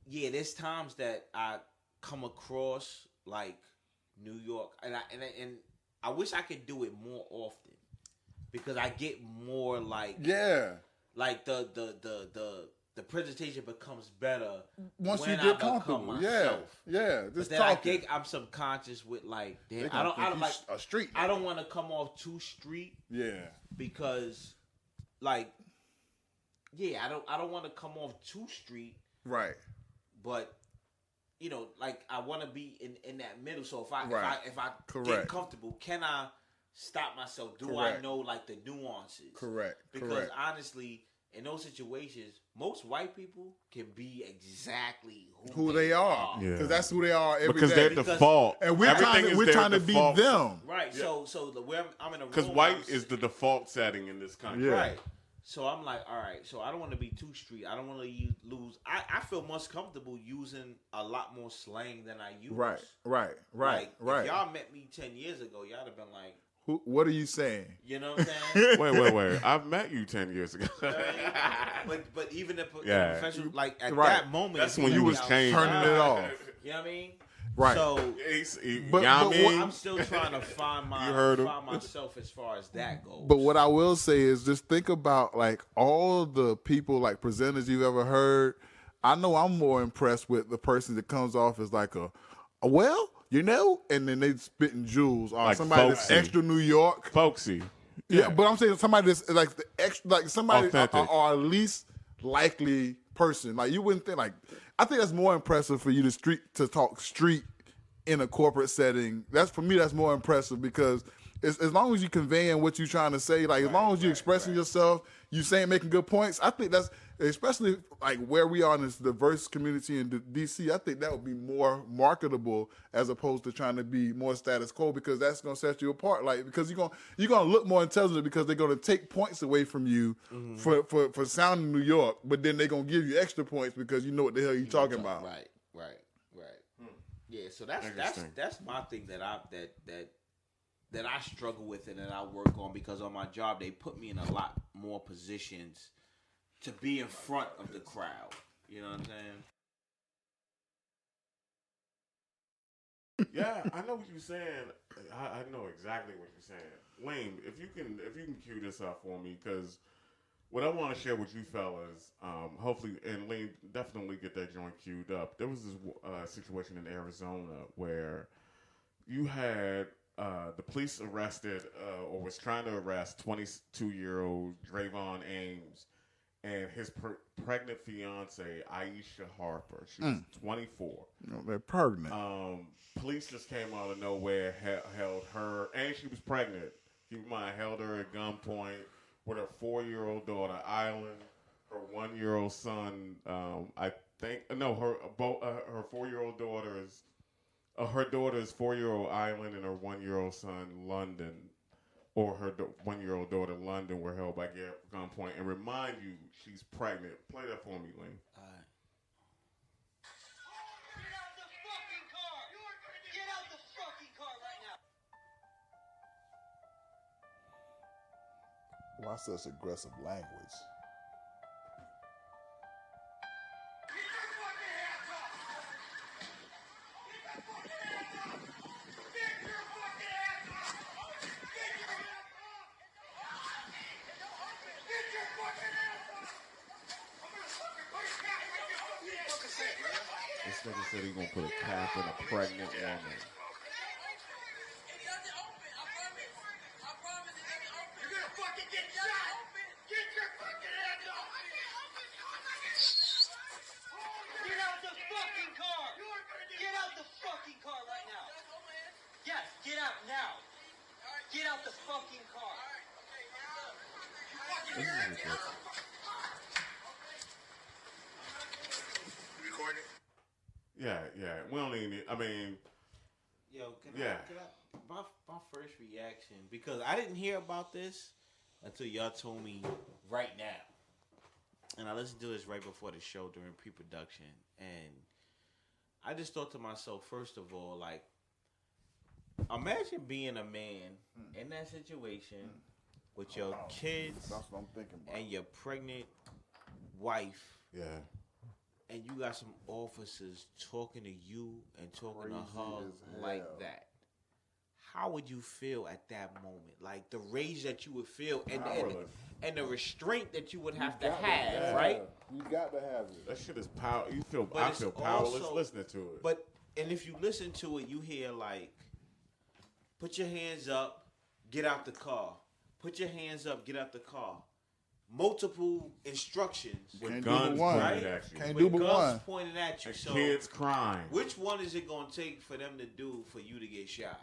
yeah, there's times that I come across like New York, and I wish I could do it more often because I get more like Yeah. like the presentation becomes better Once when you I get become comfortable. myself. Yeah. But Just then talking. I'm subconscious with like, They damn, gonna I think don't you like a street. I don't want to come off too street Yeah. because like I don't want to come off too street, Right. but you know, like I want to be in that middle. So if I Correct. get comfortable, can I stop myself? Do I Correct. know like the nuances? Correct. Because Correct. honestly, in those situations, most white people can be exactly Who they are. Yeah. Because that's who they are every day. Because they're Because- default. And we're Everything trying to is be their default. them. Right. So the where I'm in a room. Because white is the default setting in this country. Yeah. right. So I'm like, all right. So I don't want to be too street. I don't want to lose. I feel most comfortable using a lot more slang than I use. Right. Like, If y'all met me 10 years ago, y'all have been like, What are you saying? you know what I'm saying? Wait. I've met you 10 years ago. but even the Yeah. professional, like at Right. that moment, That's if when you let was me changing. outside, Turning it off. You know what I mean? Right. So But I'm still trying to find You heard him. myself as far as that goes. But what I will say is just think about like all the people like presenters you've ever heard. I know I'm more impressed with the person that comes off as like well, you know, and then they spitting jewels or Like somebody that's folksy. extra New York. Folksy. Yeah, but I'm saying somebody that's like the extra, like somebody Authentic. or least likely person. Like you wouldn't think like. I think that's more impressive for you to talk street in a corporate setting. That's for me. That's more impressive because as long as you conveying what you're trying to say, like as long as you're expressing yourself, you saying making good points. I think that's especially like where we are in this diverse community in DC. I think that would be more marketable as opposed to trying to be more status quo because that's gonna set you apart. Like because you're gonna look more intelligent because they're gonna take points away from you for sounding New York, but then they're gonna give you extra points because you know what the hell you're talking about. Right. Yeah, so that's Interesting. my thing that I struggle with and that I work on because on my job they put me in a lot more positions to be in front of the crowd. You know what I'm saying? Yeah, I know what you're saying. I know exactly what you're saying. Lane, if you can cue this up for me, because what I want to share with you fellas, hopefully, and Lane, definitely get that joint queued up. There was this situation in Arizona where you had the police arrested or was trying to arrest 22-year-old Drayvon Ames and his pregnant fiance, Aisha Harper. She was 24. You know, they're pregnant. Police just came out of nowhere, held her, and she was pregnant. Keep in mind, held her at gunpoint with her 4-year-old daughter, Island, her 1-year-old son. Her 4-year-old daughter is her daughter's 4-year-old Island and her 1-year-old son, London, or her 1-year-old daughter, London, were held by gunpoint. And remind you, she's pregnant. Play that for me, Lane. All right. Get out the fucking car! Get out the fucking car right now! Why such aggressive language? This nigga said he gonna put a cap in a pregnant woman. You're gonna fucking get shot! Get your fucking hands off! Get out the fucking car! Get out the fucking car right now! Yes, get out now! Get out the fucking car! This is ridiculous. Yeah. We don't even need, I mean, Yo, Yeah. my first reaction, because I didn't hear about this until y'all told me right now. And I listened to this right before the show during pre-production. And I just thought to myself, first of all, like, imagine being a man in that situation with your kids That's what I'm thinking about. and your pregnant wife, yeah. and you got some officers talking to you and talking Crazy to her as like hell. that. how would you feel at that moment? Like the rage that you would feel, and the restraint that you would have to have, right? You got to have it. That shit is power. But I it's feel powerless also- listening to it. But and if you listen to it, you hear like, put your hands up, get out the car. Put your hands up, get out the car. Multiple instructions. with Can't do guns but one. pointed at you. Can't With do but guns one. pointed at you. And So kids crying. which one is it going to take for them to do for you to get shot?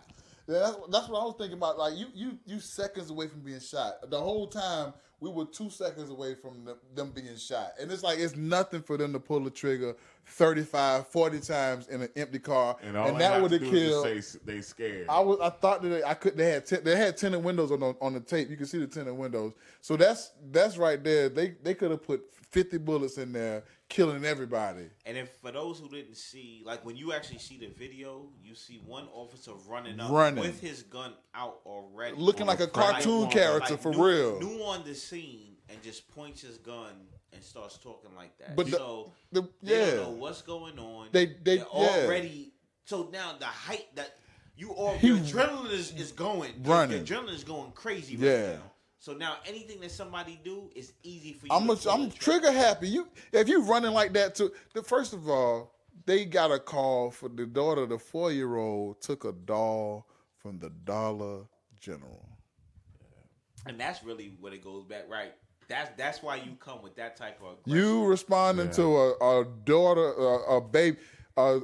Yeah, that's what I was thinking about. Like you seconds away from being shot. The whole time we were 2 seconds away from them being shot, and it's like it's nothing for them to pull the trigger 35, 40 times in an empty car, And all they that have would to have do is killed. just say they scared. I thought that they had tinted windows on the tape. You can see the tinted windows. So that's right there. They could have put 50 bullets in there, killing everybody. And if for those who didn't see, like when you actually see the video, you see one officer running with his gun out already, Looking like a cartoon character for real. New on the scene and just points his gun and starts talking like that. But they yeah. don't know what's going on. They're already. So now the height that your adrenaline is going, running. Your adrenaline is going crazy right Yeah. now. So now anything that somebody do is easy for you. I'm to pull the trigger happy. If you running like that too. First of all, they got a call for the daughter, the 4-year-old, took a doll from the Dollar General. And that's really what it goes back, right? That's why you come with that type of aggression. You responding to a daughter, a baby, a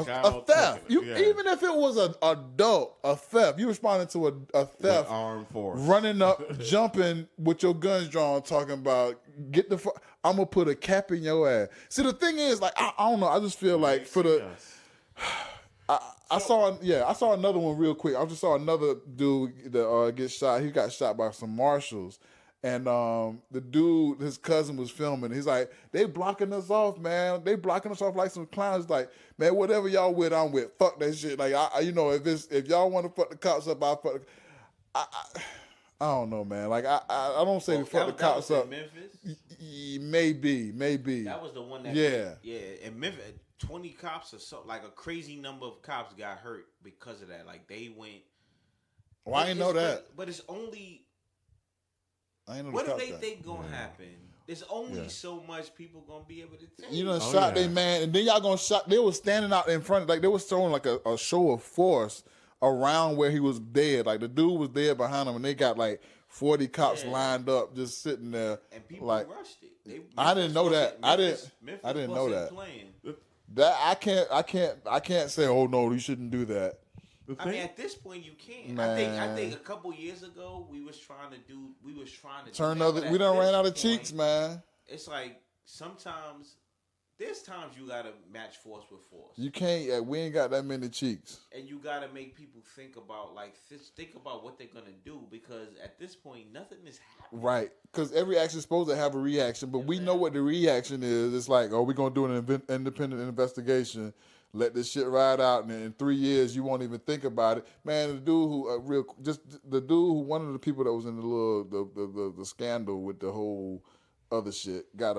child theft. taking it, yeah. Even if it was an adult, a theft. You responding to a theft. With armed force. Running up, jumping with your guns drawn, talking about get the. I'm gonna put a cap in your ass. See, the thing is, like, I don't know. I just feel like for the. Yes. I saw another one real quick. I just saw another dude that get shot. He got shot by some marshals. And the dude, his cousin was filming. He's like, they blocking us off, man. They blocking us off like some clowns. Like, man, whatever y'all with, I'm with. Fuck that shit. Like, if y'all want to fuck the cops up, I'll fuck. I don't know, man. Like, I don't say fuck the cops up. In Memphis? Maybe. That was the one that. Yeah. In Memphis, 20 cops or so, like a crazy number of cops got hurt because of that. Like they went. Well, I didn't know that. But it's only. I ain't know What the do cops they got. think gonna happen? There's only so much people gonna be able to take. You done shot they man, and then y'all gonna shot. They was standing out in front, like they was throwing like a show of force around where he was dead. Like the dude was dead behind him, and they got like 40 cops lined up, just sitting there. And people like, rushed it. I didn't know that. I didn't know wasn't that. Playing. That I can't say. Oh no, you shouldn't do that. I mean, at this point, you can't. Man. I think a couple years ago, we was trying to Turn do that, other. but We at done ran this out of point, cheeks, man. It's like sometimes there's times you gotta match force with force, You can't. We ain't got that many cheeks. and you gotta make people think about what they're gonna do, because at this point, nothing is happening. Right, because every action is supposed to have a reaction, but we know what the reaction is. It's like, oh, we're going to do an independent investigation, let this shit ride out, and in 3 years, you won't even think about it. Man, the dude who, one of the people that was in the scandal with the whole other shit, got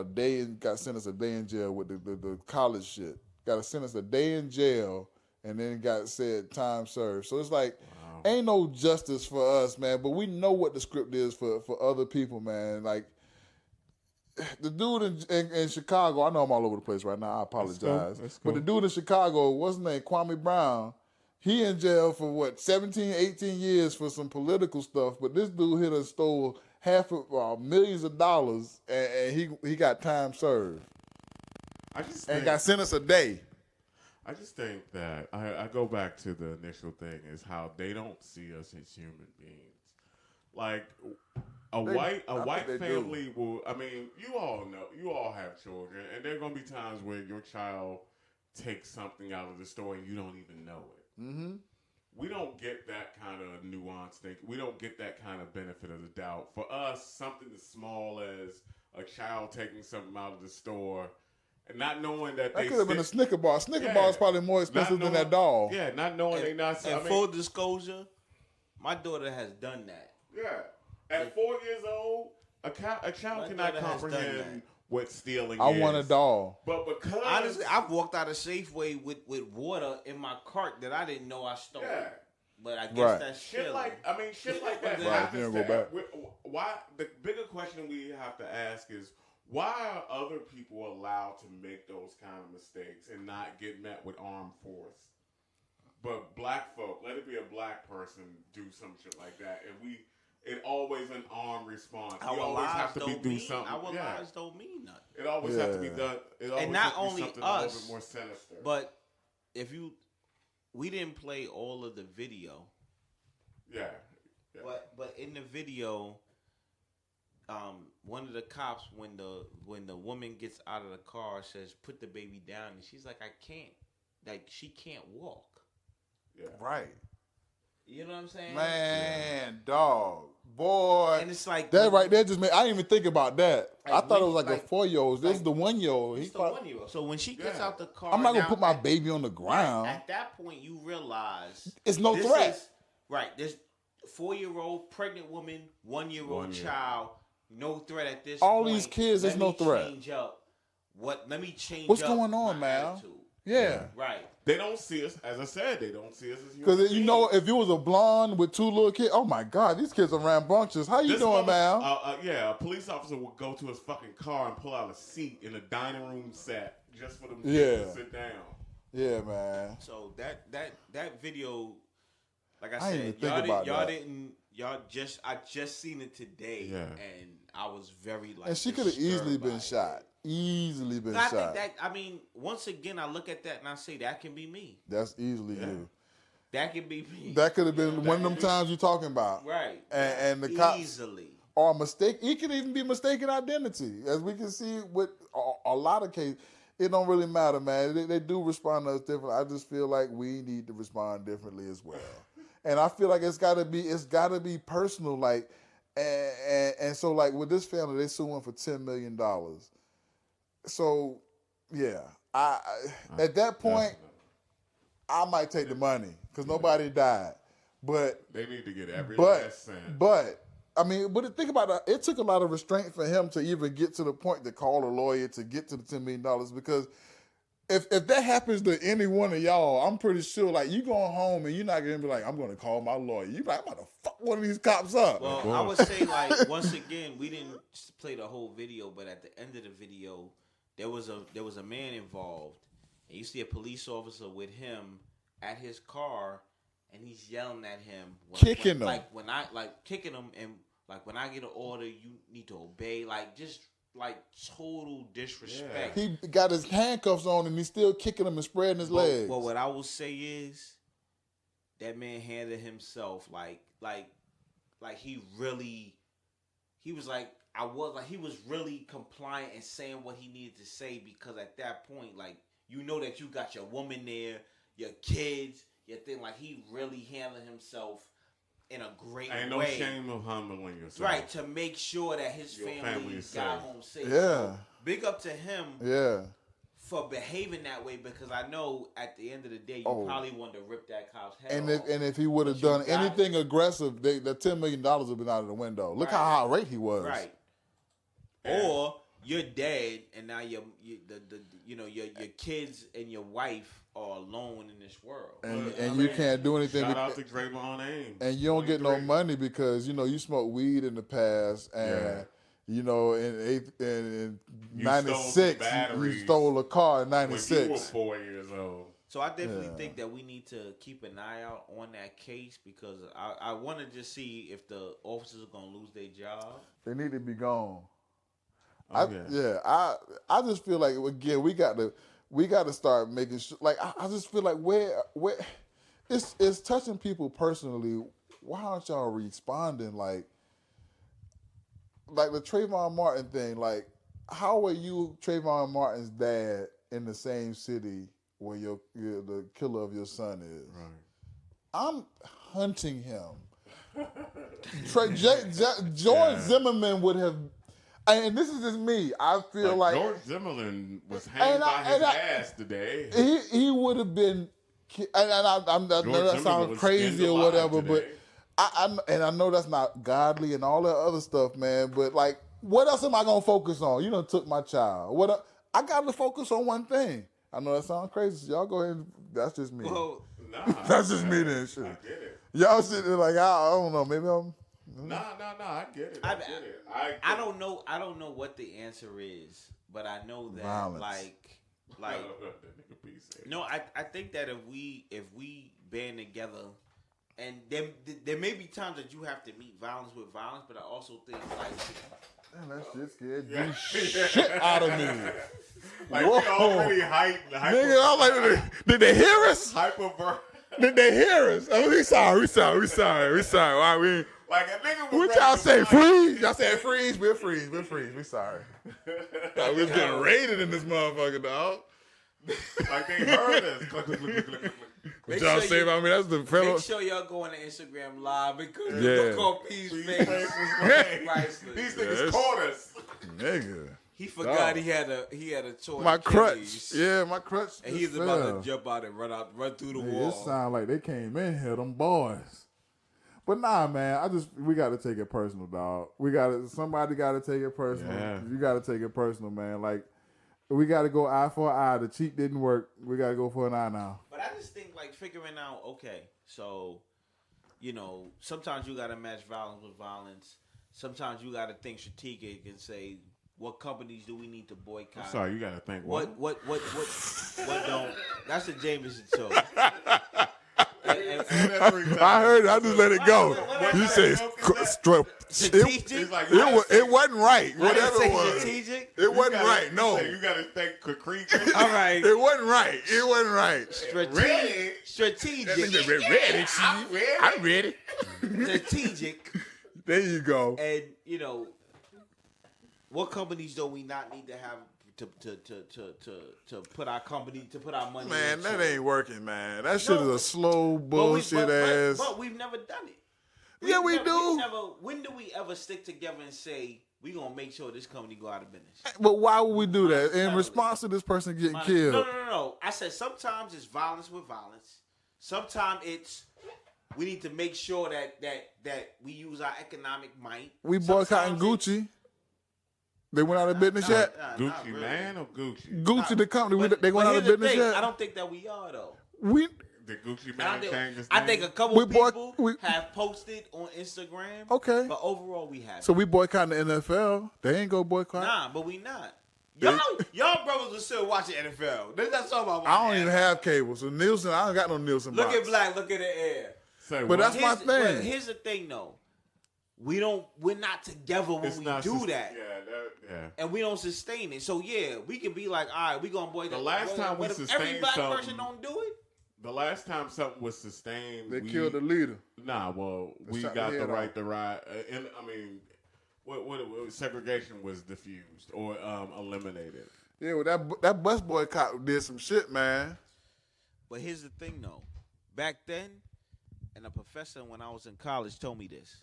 sentenced a day in jail with the college shit. Got sentenced a day in jail, and then got said time served. So it's like, ain't no justice for us, man. But we know what the script is for other people, man. Like the dude in Chicago, I know I'm all over the place right now. I apologize. That's cool. But the dude in Chicago, what's his name? Kwame Brown. He in jail for 17, 18 years for some political stuff. But this dude here done stole millions of dollars, and he got time served. And got sentenced a day. I just think that I go back to the initial thing is how they don't see us as human beings. Like a white family will. I mean, you all know, you all have children, and there are gonna be times where your child takes something out of the store and you don't even know it. Mm-hmm. We don't get that kind of nuance thing. We don't get that kind of benefit of the doubt. For us, something as small as a child taking something out of the store. And not knowing that could have been a Snicker bar. Snicker bar is probably more expensive than that doll. Yeah, not knowing they not. And full disclosure, my daughter has done that. Yeah, at 4 years old, a child cannot comprehend what stealing is. I want a doll. But because honestly, I've walked out of Safeway with water in my cart that I didn't know I stole. Yeah. But I guess Right. that's Shit still like that Right, happens. you don't go back. Why? The bigger question we have to ask is why are other people allowed to make those kind of mistakes and not get met with armed force? But black folk, let it be a black person do some shit like that, and it always an armed response. We our always lives have to don't do mean something. our Yeah. lives don't mean nothing. It always has to be Yeah. done. It always not has to be only something a little us, bit more sinister. But if we didn't play all of the video, yeah. but in the video, one of the cops when the woman gets out of the car says, "Put the baby down," and she's like, "I can't," like she can't walk. Yeah. Right. You know what I'm saying? Man, dog, boy. And it's like that right there just made. I didn't even think about that. Like, I thought it was when- like a like- 4-year-old. This is like- the 1-year-old. It's the 1-year-old. So when she gets Yeah. out the car, I'm not gonna now, put my at- baby on the ground. At that point, you realize It's no this threat. is- right. This 4-year-old pregnant woman, 1-year-old 1 year. child, no threat at this All point. these kids, Let there's no me threat. Change up. Let me change. What's up going on, my man? attitude. Yeah. Right. They don't see us, as I said, they don't see us as human Because you know, beings. if you was a blonde with 2 little kids, oh my God, these kids are rambunctious. How you This doing, mother- man? Yeah, a police officer will go to his fucking car and pull out a seat in a dining room set just for them Yeah. kids to sit down. Yeah, man. So that video, like I I didn't said, even think about that. I just seen it today, Yeah. and I was very like. And she could have easily disturbed by been it. shot. Easily been And I shot. think that, I mean, once again, I look at that and I say that can be me. That's easily Yeah. you. That can be me. That could have been one of them times you're talking about. right. And the cops Easily. or mistake. It could even be mistaken identity, as we can see with a lot of cases. It don't really matter, man. They do respond to us differently. I just feel like we need to respond differently as well. And I feel like it's gotta be personal. Like, and so like with this family, they suing for $10 million. So, yeah, I at that point, I might take the money because nobody died. But They need to get every but last cent. but I mean, but think about it. It took a lot of restraint for him to even get to the point to call a lawyer to get to the $10 million because if that happens to any one of y'all, I'm pretty sure like you going home and you're not gonna be like, I'm gonna call my lawyer. You like, I'm about to fuck one of these cops up. Well, I would say, like, once again, we didn't play the whole video, but at the end of the video, there was a man involved, and you see a police officer with him at his car, and he's yelling at him, Kicking him. like when I like kicking him, and like when I get an order, you need to obey, like just like total disrespect. He got his handcuffs on and he's still kicking him and spreading his legs. Well, what I will say is that man handled himself like he was like he was really compliant and saying what he needed to say, because at that point, like, you know that you got your woman there, your kids, your thing, like he really handled himself in a great Ain't way. no shame of humbling yourself. Right, to make sure that his Your family family is got safe. home safe. Yeah. So, big up to him yeah. for behaving that way, because I know at the end of the day you Oh. probably wanted to rip that cop's head And off. if he would have But you done got anything aggressive, the $10 million would have been out of the window. Look Right. how irate he was. right, or you're dead and now your kids and your wife are alone in this world. And, But, and I you mean, can't do anything. Shout out to Draymond Ames. And you don't get no 23. money because you smoked weed in the past, and in You '96 stole you batteries stole a car in When you were '96. 4 years old. So I definitely Yeah. think that we need to keep an eye out on that case, because I want to just see if the officers are going to lose their job. They need to be gone. Oh, I just feel like again we got to start making sure. Like I just feel like where it's touching people personally. Why aren't y'all responding like the Trayvon Martin thing? Like, how are you Trayvon Martin's dad in the same city where you're the killer of your son is? Right. I'm hunting him. George Zimmerman would have, and this is just me. I feel like George Zimmerman was hanged by his ass today. he would have been. And I know that Zimmerman sounds was crazy skinned or alive whatever, but today. I know that's not godly and all that other stuff, man. But like, what else am I gonna focus on? You done took my child. I got to focus on one thing. I know that sounds crazy. So y'all go ahead. That's just me. Well, Nah, That's just me then, shit. I get it. Y'all sitting there like, I don't know. Maybe I'm. No, I get it. I get it. I don't know. I don't know what the answer is, but I know that Violence. like no, I think that if we band together, and there may be times that you have to meet violence with violence, but I also think like Man, that shit scared the shit out of me. Like Whoa. we already hyped. Nigga, I'm like, did they hear us? Did they hear us? Oh, we sorry. Why we? Like a nigga was What ready y'all to say? fight. Freeze? Y'all said freeze? We're freeze. We sorry. Thought we was getting raided in this motherfucker, dog. Like they heard us. Click, click, click, click, click, click. What Make y'all sure say you- about me? That's the fellow. make sure y'all go on the Instagram live because Yeah. look on P's His face. face was like, Priceless. These Yes. niggas caught us. Nigga. He forgot Dog. he had a torn My crutch. Achilles. Yeah, my crutch. And just he's about fell. to jump out and run through the Nigga, wall. it sound like they came in here, them boys. But nah, man, we got to take it personal, dog. Somebody got to take it personal. Yeah. You got to take it personal, man. Like, we got to go eye for eye. The cheat didn't work. We got to go for an eye now. But I just think like figuring out, okay, so, sometimes you got to match violence with violence. Sometimes you got to think strategic and say, what companies do we need to boycott? I'm sorry, you gotta think. What don't? That's a Jameson talk. I heard it. I just let it go. You say Strategic? it wasn't right. I didn't Whatever say it was. strategic. It wasn't right. No. You gotta think concrete. All right. It wasn't right. It wasn't right. Strategic. Ready. I'm ready. Strategic. There you go. And what companies do we not need to have to put our money Man, into? that ain't working, man. That shit is No. a slow bullshit ass. But we've never done it. Yeah, we do. When do we ever stick together and say we gonna make sure this company go out of business? But why would we do that? In Monetarily. response to this person getting No, killed. no. I said sometimes it's violence with violence. Sometimes it's we need to make sure that we use our economic might. We boycotting Sometimes Gucci. They went out of business yet? Not Gucci really. man or Gucci? Gucci, the company, But they went out here's of the business thing, yet? I don't think that we are though. We The Gucci And man changed his I name? think a couple We people boy- have posted on Instagram. Okay. But overall, we haven't. so we boycotting the NFL. They ain't go boycott. Nah, but we not. Y'all brothers are still watching NFL. That's all about. I don't even have cable. So Nielsen, I don't got no Nielsen Look box. at Black. Look at the air. Say But what? that's my thing. But here's the thing, though. We're not together when It's we not do sus- that. Yeah. And we don't sustain it. So yeah, we can be like, all right, we gonna boycott. The last time we if every sustained black something- person don't do it. The last time something was sustained, They we killed the leader. Nah, well, we shot got the the head right off. to ride. And I mean, what segregation was diffused or eliminated. Yeah, well, that bus boycott did some shit, man. But here's the thing, though. Back then, and a professor when I was in college told me this.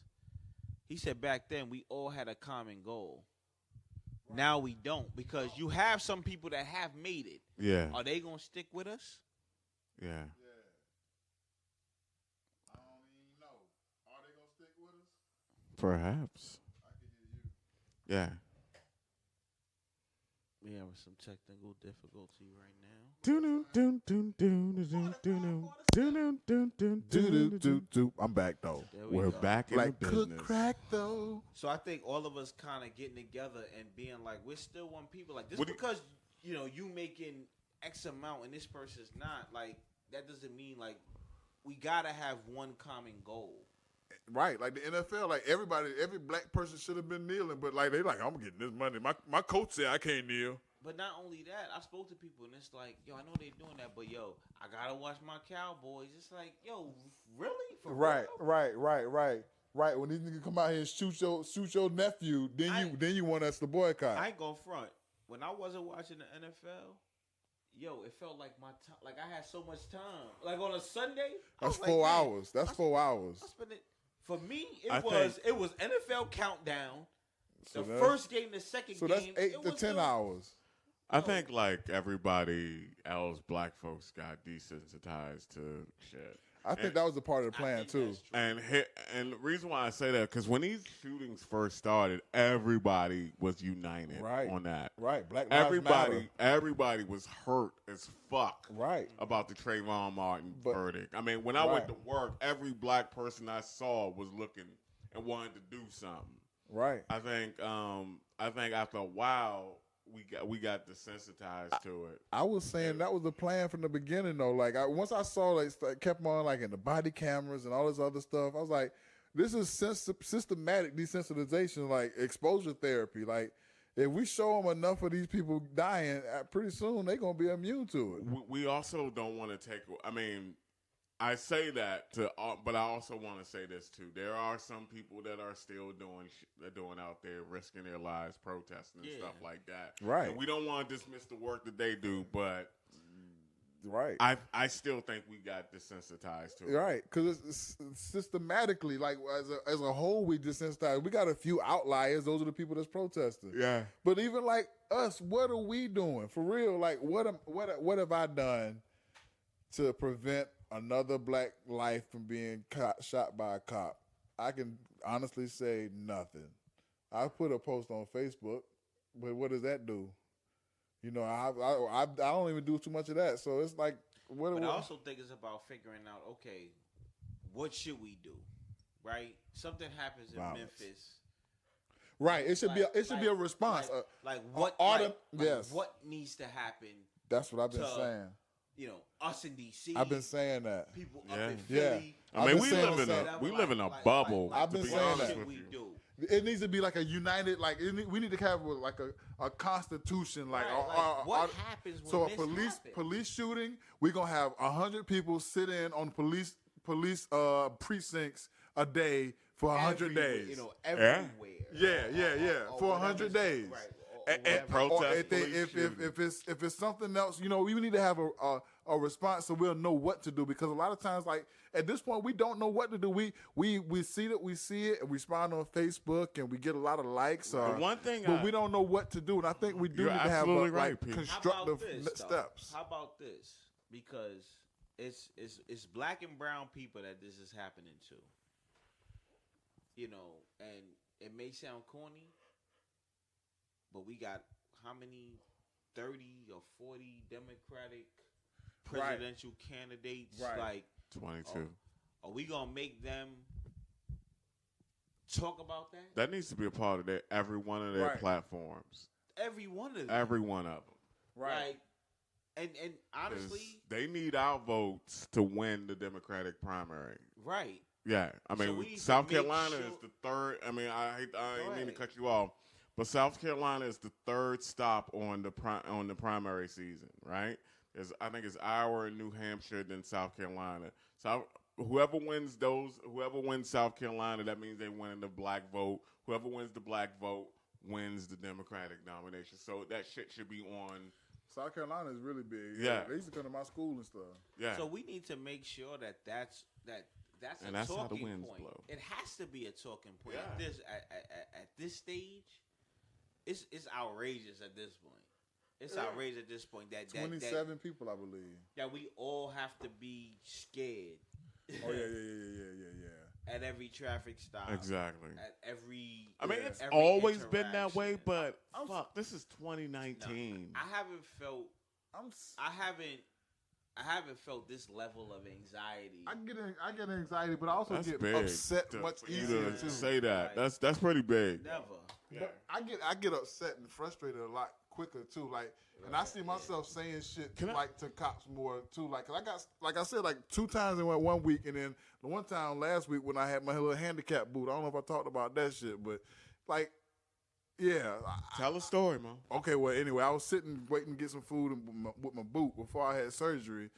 He said back then we all had a common goal. Now we don't because you have some people that have made it. Yeah, Are they gonna stick with us? yeah. I don't even know. Are they gonna stick with us? Perhaps. Yeah. We having some technical difficulty right now. I'm back though. There we We're go. back in Like the cook business. crack though. So I think all of us kind of getting together and being like, we're still one people. Like just What do you- because you making X amount and this person's not, like that doesn't mean like we gotta have one common goal. Right, like the NFL, like every black person should have been kneeling, but like they like, I'm getting this money. My coach said I can't kneel. But not only that, I spoke to people and it's like, yo, I know they're doing that, but yo, I gotta watch my Cowboys. It's like, yo, really? For Right. real? When these niggas come out here and shoot your nephew, then you want us to boycott. I ain't gonna front. When I wasn't watching the NFL, yo, it felt like my time. Like I had so much time. Like on a Sunday, I That's was like, 4 man, hours. That's 4 hours. I spent it. For me, I it was NFL countdown. So The that's- first game, the second So game. that's 8 it to was 10 the- hours. I think like everybody else, black folks got desensitized to shit. I think that was a part of the plan too. And the reason why I say that, because when these shootings first started, everybody was united on that. Right. Black Lives Matter. Everybody was hurt as fuck about the Trayvon Martin verdict. I mean, when I went to work, every black person I saw was looking and wanted to do something. Right. I think after a while we got desensitized to it. I was saying that was the plan from the beginning though. Like once I saw like kept on like in the body cameras and all this other stuff, I was like, this is systematic desensitization, like exposure therapy. Like if we show them enough of these people dying, pretty soon they're gonna be immune to it. We also don't want to take. I mean, I say that but I also want to say this too. There are some people that are still doing out there, risking their lives, protesting and stuff like that. Right. And we don't want to dismiss the work that they do, but I still think we got desensitized to it. Right, because it's systematically, like as a whole, we desensitized. We got a few outliers. Those are the people that's protesting. Yeah. But even like us, what are we doing for real? Like what have I done to prevent another black life from being shot by a cop? I can honestly say nothing. I put a post on Facebook, but what does that do? You know, I don't even do too much of that. So it's like, But I also think it's about figuring out, okay, what should we do, right? Something happens in Memphis. Right. It should be a response. What needs to happen? That's what I've been saying. You know, us in DC. I've been saying that. People up in Philly. I mean, we live in a bubble. I've been saying that. What we do? It needs to be like a united, like we need to have like a constitution, like what happens when police shooting. We're gonna have 100 people sit in on police precincts a day for 100 days. You know, everywhere. Yeah. For 100 days. Right. If it's something else, you know, we need to have a response so we'll know what to do, because a lot of times, like at this point, we don't know what to do. We see it and respond on Facebook and we get a lot of likes. But we don't know what to do, and I think we do need to have constructive steps. How about this? Because it's black and brown people that this is happening to. You know, and it may sound corny, but we got how many 30 or 40 Democratic presidential candidates? Like 22. Are we gonna make them talk about that? That needs to be a part of every one of their platforms. Every one of them. Every one of them. Right. And honestly, they need our votes to win the Democratic primary. Right. Yeah, I mean, South Carolina is the third. I mean, I didn't mean to cut you off, but South Carolina is the third stop on the primary season, right? I think it's Iowa and New Hampshire, then South Carolina. So whoever wins South Carolina, that means they win the black vote. Whoever wins the black vote wins the Democratic nomination. So that shit should be on. South Carolina is really big. Yeah, they used to come to my school and stuff. Yeah. So we need to make sure that's and a that's talking how the winds point. blow. It has to be a talking point. Yeah. At this stage, it's outrageous at this point. It's outrageous at this point that 27 people, I believe. That we all have to be scared. Oh yeah. At every traffic stop. Exactly. At every. I mean, it's always been that way, but fuck, this is 2019. No, I haven't felt. I haven't felt this level of anxiety. I get anxiety, but I also get upset much easier to say that. Right. That's pretty big. Never. Yeah. But I get upset and frustrated a lot quicker too. Like, and I see myself saying shit to cops more too. Like, 'cause I got, like I said, like 2 times in 1 week, and then the one time last week when I had my little handicap boot. I don't know if I talked about that shit, but like. Yeah. Tell a story, man. Okay, well, anyway, I was sitting waiting to get some food with my boot before I had surgery,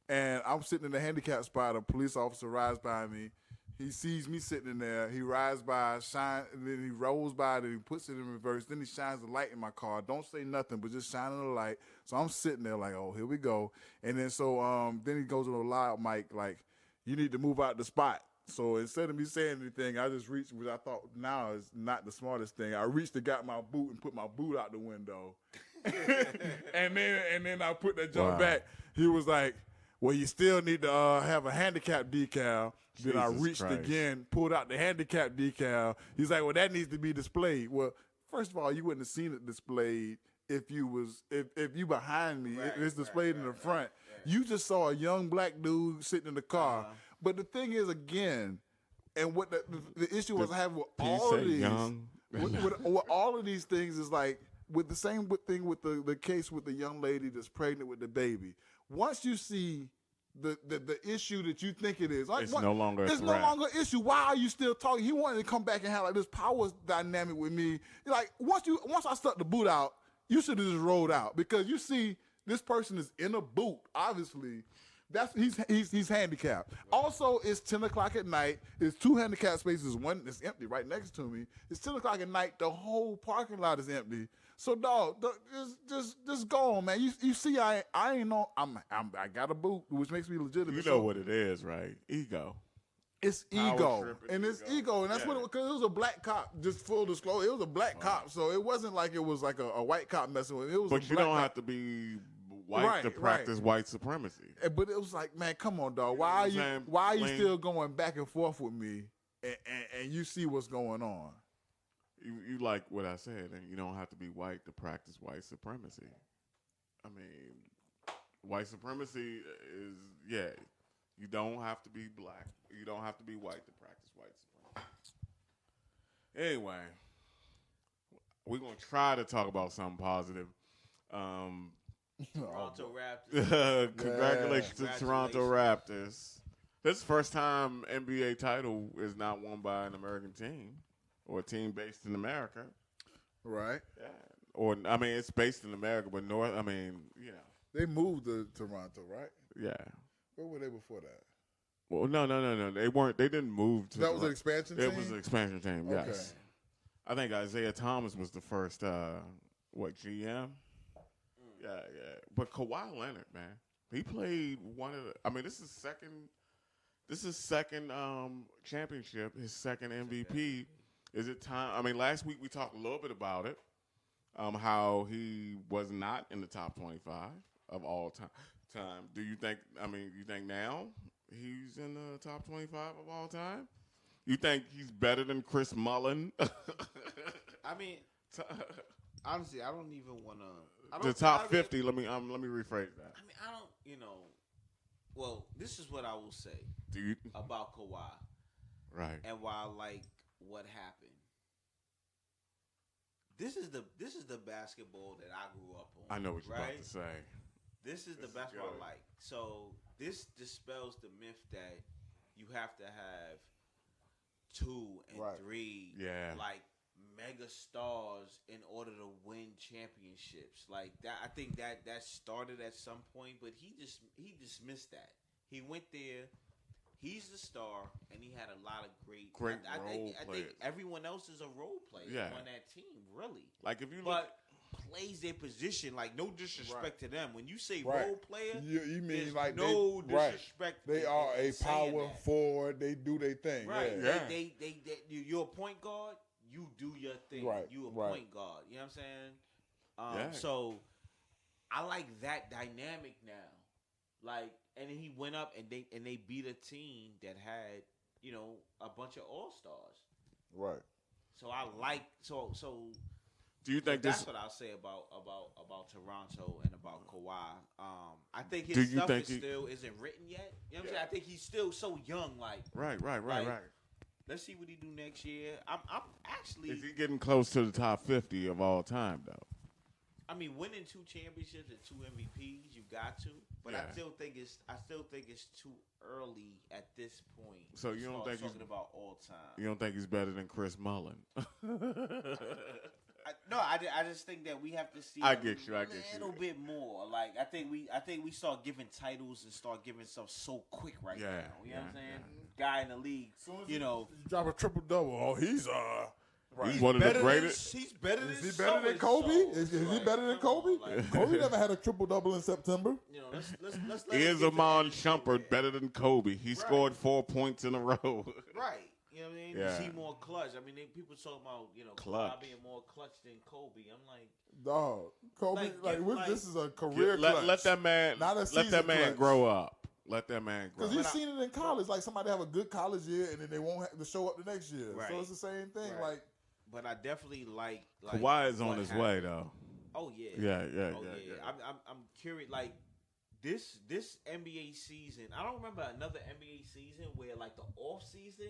and I'm sitting in the handicap spot. A police officer rides by me. He sees me sitting in there. He rides by, and then he rolls by, then he puts it in reverse. Then he shines the light in my car. Don't say nothing, but just shining the light. So I'm sitting there like, oh, here we go. And then then he goes on a loud mic like, you need to move out the spot. So instead of me saying anything, I just reached, which I thought now is not the smartest thing. I reached and got my boot and put my boot out the window. and then I put that jump back. He was like, Well, you still need to have a handicap decal. Then I Jesus reached Christ. again, pulled out the handicap decal. He's like, well, that needs to be displayed. Well, first of all, you wouldn't have seen it displayed if you behind me. Right, It's displayed in the front. You just saw a young black dude sitting in the car. But the thing is, again, and what the issue was I have with Did you all say of these, young? with all of these things is like with the same thing with the case with the young lady that's pregnant with the baby. Once you see the issue that you think it is, like, It's no longer a it's no threat. longer an issue. Why are you still talking? He wanted to come back and have like this power dynamic with me. Like once I stuck the boot out, you should have just rolled out because you see this person is in a boot. Obviously, he's handicapped. Also, it's 10 o'clock at night. There's 2 handicap spaces. One is empty right next to me. It's 10 o'clock at night. The whole parking lot is empty. So, dog, just go on, man. You see, I ain't know. I got a boot, which makes me legitimate. You know what it is, right? Ego. It's Power ego, trip and and it's ego. ego, and that's what because it was a black cop. Just full disclosure, it was a black cop, so it wasn't like it was like a white cop messing with. It was, But a you black don't cop. have to be white Right, to practice white supremacy. But it was like, man, come on, dog. what I'm saying? Why are you Lane- still going back and forth with me, and you see what's going on? You like what I said, and you don't have to be white to practice white supremacy. I mean, white supremacy is, you don't have to be black. You don't have to be white to practice white supremacy. Anyway, we're going to try to talk about something positive. Toronto Raptors. Congratulations to Yeah. Toronto Raptors. This is the first time NBA title is not won by an American team or a team based in America. Right? Yeah. Or, I mean, it's based in America, but you know. They moved to Toronto, right? Yeah. Where were they before that? Well, no. They weren't. They didn't move to. That was an expansion team? It was an expansion team. Okay. Yes. I think Isaiah Thomas was the first. GM? Yeah. But Kawhi Leonard, man, he played one of the. I mean, this is second. This is second championship. His second MVP. Is it time? I mean, last week we talked a little bit about it. How he was not in the top 25 of all time. Do you think? I mean, you think now he's in the top 25 of all time? You think he's better than Chris Mullin? I mean, honestly, I don't even want to. The top 50. Let me rephrase that. I mean, I don't. Well, this is what I will say Do you? about Kawhi Right. and why I like what happened. This is the basketball that I grew up on. I know what you're right? about to say. This is the is basketball good. I like. So this dispels the myth that you have to have 2 and Right. 3 Yeah. like mega stars in order to win championships. Like that, I think that started at some point, but he dismissed that. He went there. He's the star, and he had a lot of great I think players. everyone else is a role player Yeah. on that team, really. Like if you look. But plays their position. Like no disrespect to them. When you say Right. role player, You mean there's like no they, disrespect. Right. They in- are in a saying power that. forward. They do their thing. Right. Yeah. Yeah. You're a point guard. You do your thing. Right, You a right. point guard. You know what I'm saying? Yeah. So I like that dynamic now. Like, and then he went up and they beat a team that had a bunch of all stars. Right. So I like so. Do you think That's this? what I'll say about Toronto and about Kawhi. I think Do his you stuff think is still isn't written yet. You know what I'm saying? I think he's still so young. Like, Right. Like, let's see what he do next year. I'm actually. Is he getting close to the top 50 of all time though? I mean, winning 2 championships and 2 MVPs, you got to. But Yeah. I still think it's too early at this point. So to you don't start think he's- talking about all time? You don't think he's better than Chris Mullin? I just think that we have to see I get you, I get a little you. bit more. Like I think we start giving titles and start giving stuff so quick right Yeah, now. You know what I'm yeah, saying? Guy in the league, you know, Drop a triple double. Oh, he's He's one of the greatest. He's better than. Is he better than Kobe? Is he better than Kobe? Kobe never had a triple double in September. You know, let's let Is him get to Amon that Shumpert shit, better than Kobe? He scored 4 points in a row. Right. You know what I mean? Yeah. Is he more clutch? I mean, people talk about Clutch. Kawhi being more clutch than Kobe. I'm like, Dog, Kobe. Like, Like, give- this like- is a career let clutch. that man Not a let season that man clutch. grow up. Let that man grow. Because you've seen it in college. Like somebody have a good college year and then they won't have to show up the next year. Right. So it's the same thing. Right. Like, But I definitely like Kawhi is on what his happened. way though. Oh yeah. Yeah. I'm curious. Like this NBA season, I don't remember another NBA season where like the off season.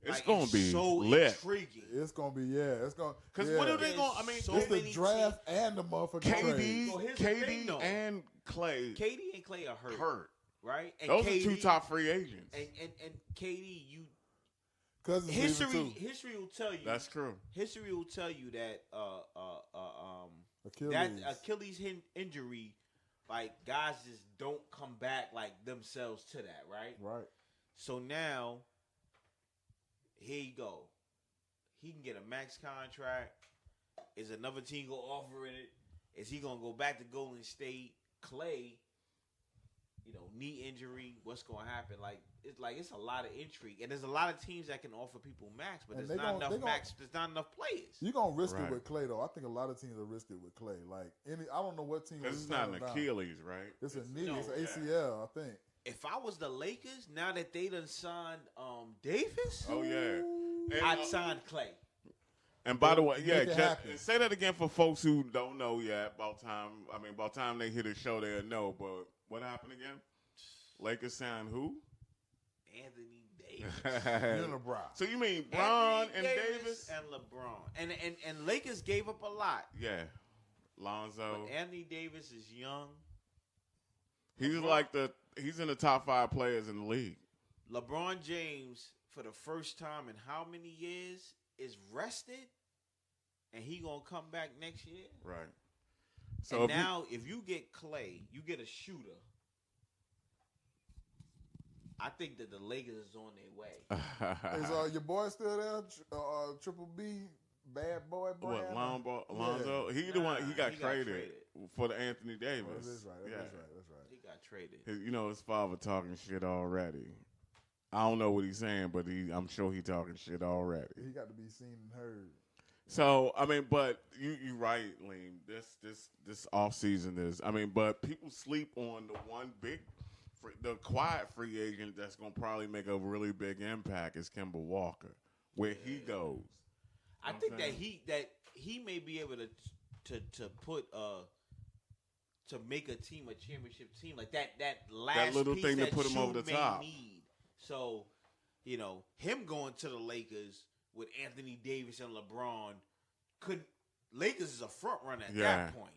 It's like, gonna be so lit. intriguing. it's going to be, it's going to. Because what are they going? I mean, So It's the many draft and the motherfucking trade. KD, So here's the thing, KD, though. and Clay KD and Clay are hurt, right? And Those KD, are 2 top free agents. And KD, Cousins history leaving too. will tell you. That's true. History will tell you that Achilles. that Achilles injury, like guys just don't come back like themselves to that, right? Right. So now, here you go. He can get a max contract. Is another team gonna offer it? Is he gonna go back to Golden State? Clay, knee injury. What's gonna happen? It's a lot of intrigue, and there's a lot of teams that can offer people max, but And there's they not gon- enough they gon- max. There's not enough players. You're going to risk Right. it with Clay, though. I think a lot of teams are risk it with Clay. Like, I don't know what team Because would it's not turn an him down. Achilles, right? It's a knee. No, It's an yeah. ACL, I think. If I was the Lakers, now that they done signed Davis, Oh yeah. And, I'd sign Clay. and by the way, Make yeah, it happen. say that again for folks who don't know yet. About time they hear the show, they'll know. But what happened again? Lakers signed who? Anthony Davis. Unibrow. So you mean Bron and Anthony Davis? and LeBron, and Lakers gave up a lot. Yeah, Lonzo. But Anthony Davis is young. He's in the top 5 players in the league. LeBron James, for the first time in how many years, is rested, and he gonna come back next year. Right. So So now, if you get Clay, you get a shooter. I think that the Lakers is on their way. Is your boy still there? Triple B, bad boy, what Brand? Lonzo? He the one. He got traded traded. for the Anthony Davis. Oh, that's right. Yeah. That's right. He got traded. His father talking shit already. I don't know what he's saying, but I'm sure he talking shit already. He got to be seen and heard. So but you right, Liam. This off season is. But people sleep on the one the quiet free agent that's gonna probably make a really big impact is Kemba Walker. Where he goes, I think that he may be able to put to make a team a championship team like that last little piece thing to that put him you over the may top. need. So him going to the Lakers with Anthony Davis and LeBron Lakers is a front runner at that point.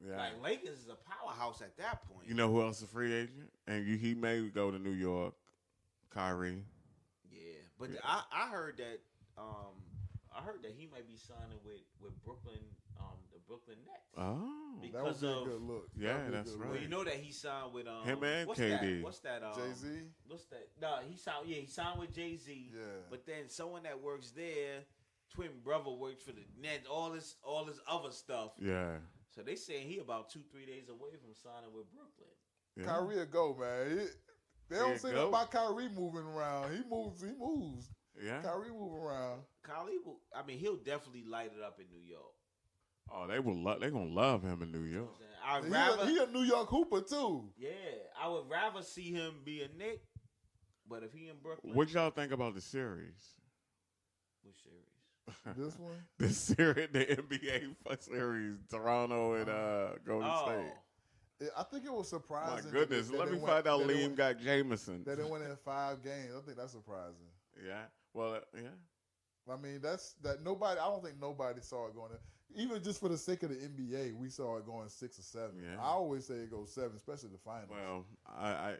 Yeah. Like Lakers is a powerhouse at that point. You know who else is a free agent? And he may go to New York. Kyrie. Yeah, but Yeah. I heard that he might be signing with Brooklyn, the Brooklyn Nets. Oh. That would Because be a of good look. Yeah, That would be a that's good right. well, look. you know that he signed with Him and what's KD. That? What's that? Jay-Z? What's that? No, he signed with Jay-Z. Yeah. But then someone that works there, twin brother works for the Nets. All this other stuff. Yeah. So they saying he about 2-3 days away from signing with Brooklyn. Yeah. Kyrie will go, man. They don't He'll say go. nothing about Kyrie moving around. He moves. Yeah. Kyrie moving around. Kyrie will. I mean, he'll definitely light it up in New York. Oh, they gonna love him in New York. I'd rather. He a New York Hooper too. Yeah, I would rather see him be a Knick, but if he in Brooklyn, What y'all think about the series? which series? This one. The series, the NBA series, Toronto and Golden State. I think it was My surprising. goodness, that let they me went- find out that they Liam went- got Jameson. That they went in 5 games. I think that's surprising. Yeah. Well, yeah. I mean, nobody. I don't think nobody saw it going. Even just for the sake of the NBA, we saw it going 6 or 7. Yeah. I always say it goes 7, especially the finals. Well,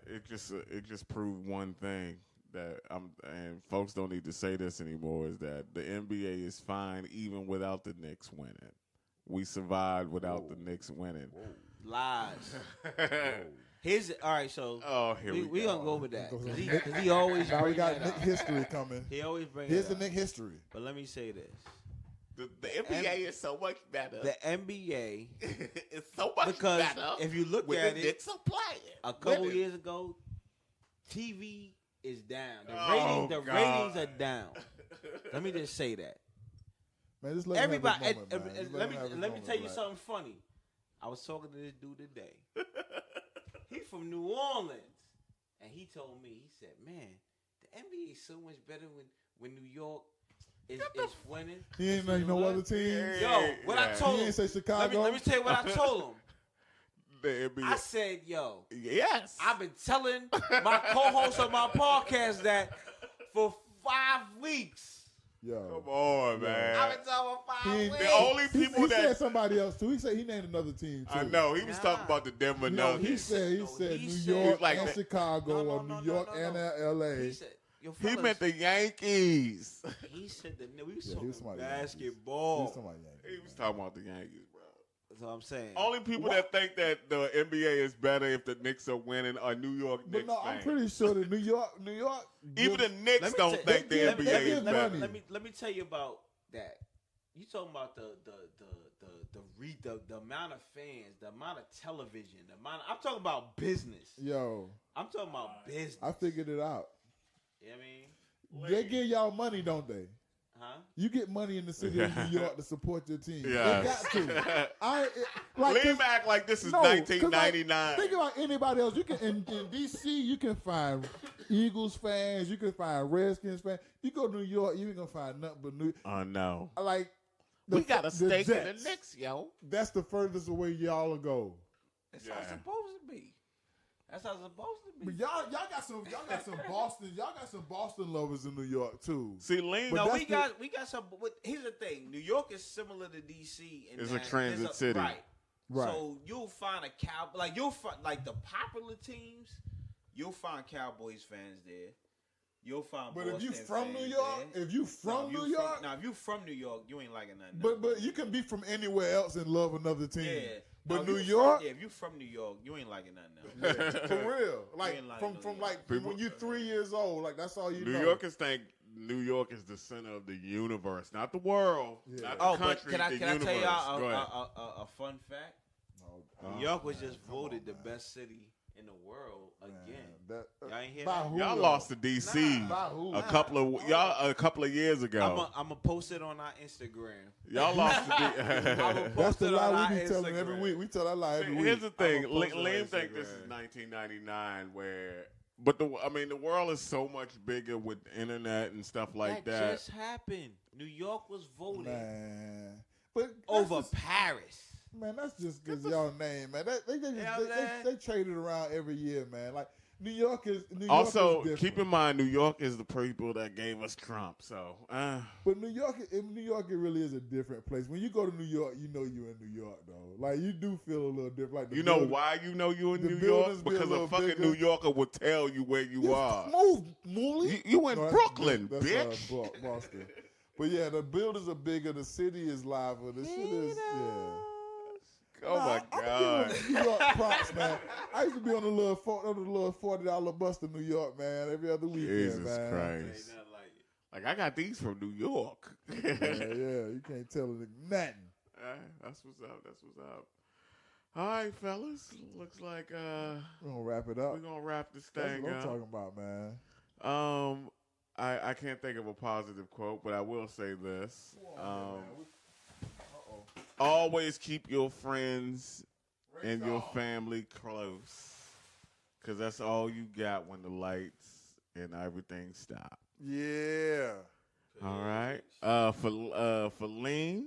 it just proved one thing that and folks don't need to say this anymore is that the NBA is fine even without the Knicks winning. We survived without the Knicks winning. Lies. Here's all right. So Oh, here we we go. gonna go with that Go because ahead. he always Now we bring got that Nick up. history coming. He always bring. Here's it the up. Nick history. But let me say this: The NBA is so much better. the NBA, It's so much because better. if you look when at the it, Knicks are playing. a couple Winning. years ago, TV is down. The Oh, ratings God. are down. Let me just say that. Man, just let him Everybody, have his moment, man. Just let him have his me moment, tell you Black. something funny. I was talking to this dude today. He from New Orleans. and he told me, he said, "Man, the NBA is so much better when New York is winning." He ain't like no other teams. Yo, what I told He him. ain't say Chicago. Let me tell you what I told him. The NBA. I said, "Yo, yes. I've been telling my co-host of my podcast that for 5 weeks." Yo. Come on, man. I've been telling for 5 weeks. The only people he that said somebody else too. He said he named another team too. I know he was talking about the Denver No, Nuggets. he said he New said- York like and that. Chicago No, or no, New no, York no, and no. LA. He said, "Yo, He fellas," meant the Yankees. He said the we was Yeah, he talking was somebody basketball. He's somebody Yankees. He was talking about the Yankees, bro. That's what I'm saying. Only people that think that the NBA is better if the Knicks are winning are New York But Knicks no, I'm fans. pretty sure that New York. Even the Let Knicks me don't tell- think the they give- NBA they is give better. money. Let me tell you about that. You talking about the amount of fans, the amount of television, the amount. I'm talking about business. Yo, I'm talking about business. I figured it out. You know what I mean? They give y'all money, don't they? Huh? You get money in the city of New York to support your team. Yes. They got to. Like, Lean back like this is no, 'cause, 1999. Like, think about anybody else. You can in DC, you can find Eagles fans, you can find Redskins fans. You go to New York, you ain't gonna find nothing but New. Oh no. Like We got a the stake in the Jets. Knicks, yo. That's the furthest away y'all will go. That's how it's supposed to be. That's how it's supposed to be. But y'all got some Boston lovers in New York too. See, Lean, But No, that's we got some. But here's the thing: New York is similar to DC. In It's a that transit there's city. right? Right. So you'll find a cow, like you'll find like the popular teams. You'll find Cowboys fans there. You'll find. But if you Boston from New fans York, there. if you from New York, now if you from New York, you ain't liking nothing. but you can be from anywhere else and love another team. yeah. But Now, if New you York, from, if you from New York, you ain't liking nothing else. for real, like ain't like from New from York. like People- when you 3 years old, like that's all you New know. Yorkers think New York is the center of the universe, not the world, Yeah. not the Oh, country, but can I the tell universe. y'all Go ahead. a fun fact? Oh, New York was just voted the best city in the world again. That, Y'all ain't hear by that? who, Y'all though? lost to DC By who? a couple of years ago. I'm gonna post it on our Instagram. Y'all lost to I'ma DC. That's post the it on lie our we be telling Instagram. every week. We tell that lie every week. Here's the thing, I'ma post it on Liam think this is Instagram. 1999, but the world is so much bigger with the internet and stuff like that. just happened. New York was voted Man, but that's over just- Paris. Man, that's just because y'all name, man. man. They trade it around every year, man. Like New York is Also, different. keep in mind, New York is the people that gave us Trump. So, But New York, it really is a different place. When you go to New York, you know you're in New York, though. Like you do feel a little different. Like the you know building- why you know you're in the New buildings York? be a Because a little fucking bigger. New Yorker will tell you where you are. Move, Mooley. You in No, that's- Brooklyn, that's, bitch. Boston. But yeah, the buildings are bigger. The city is liver. The shit is Oh my I'm God. giving New York props, man. I used to be on the little $40 bus to New York, man, every other weekend, Jesus man. Christ. Like, I got these from New York. Yeah, you can't tell it nothing. That's what's up. That's what's up. All right, fellas. Looks like We're gonna wrap it up. we're going to wrap this That's thing what I'm up. talking about, man. I can't think of a positive quote, but I will say this. Always keep your friends and your family close, because that's all you got when the lights and everything stop. Yeah. All right. For Lean,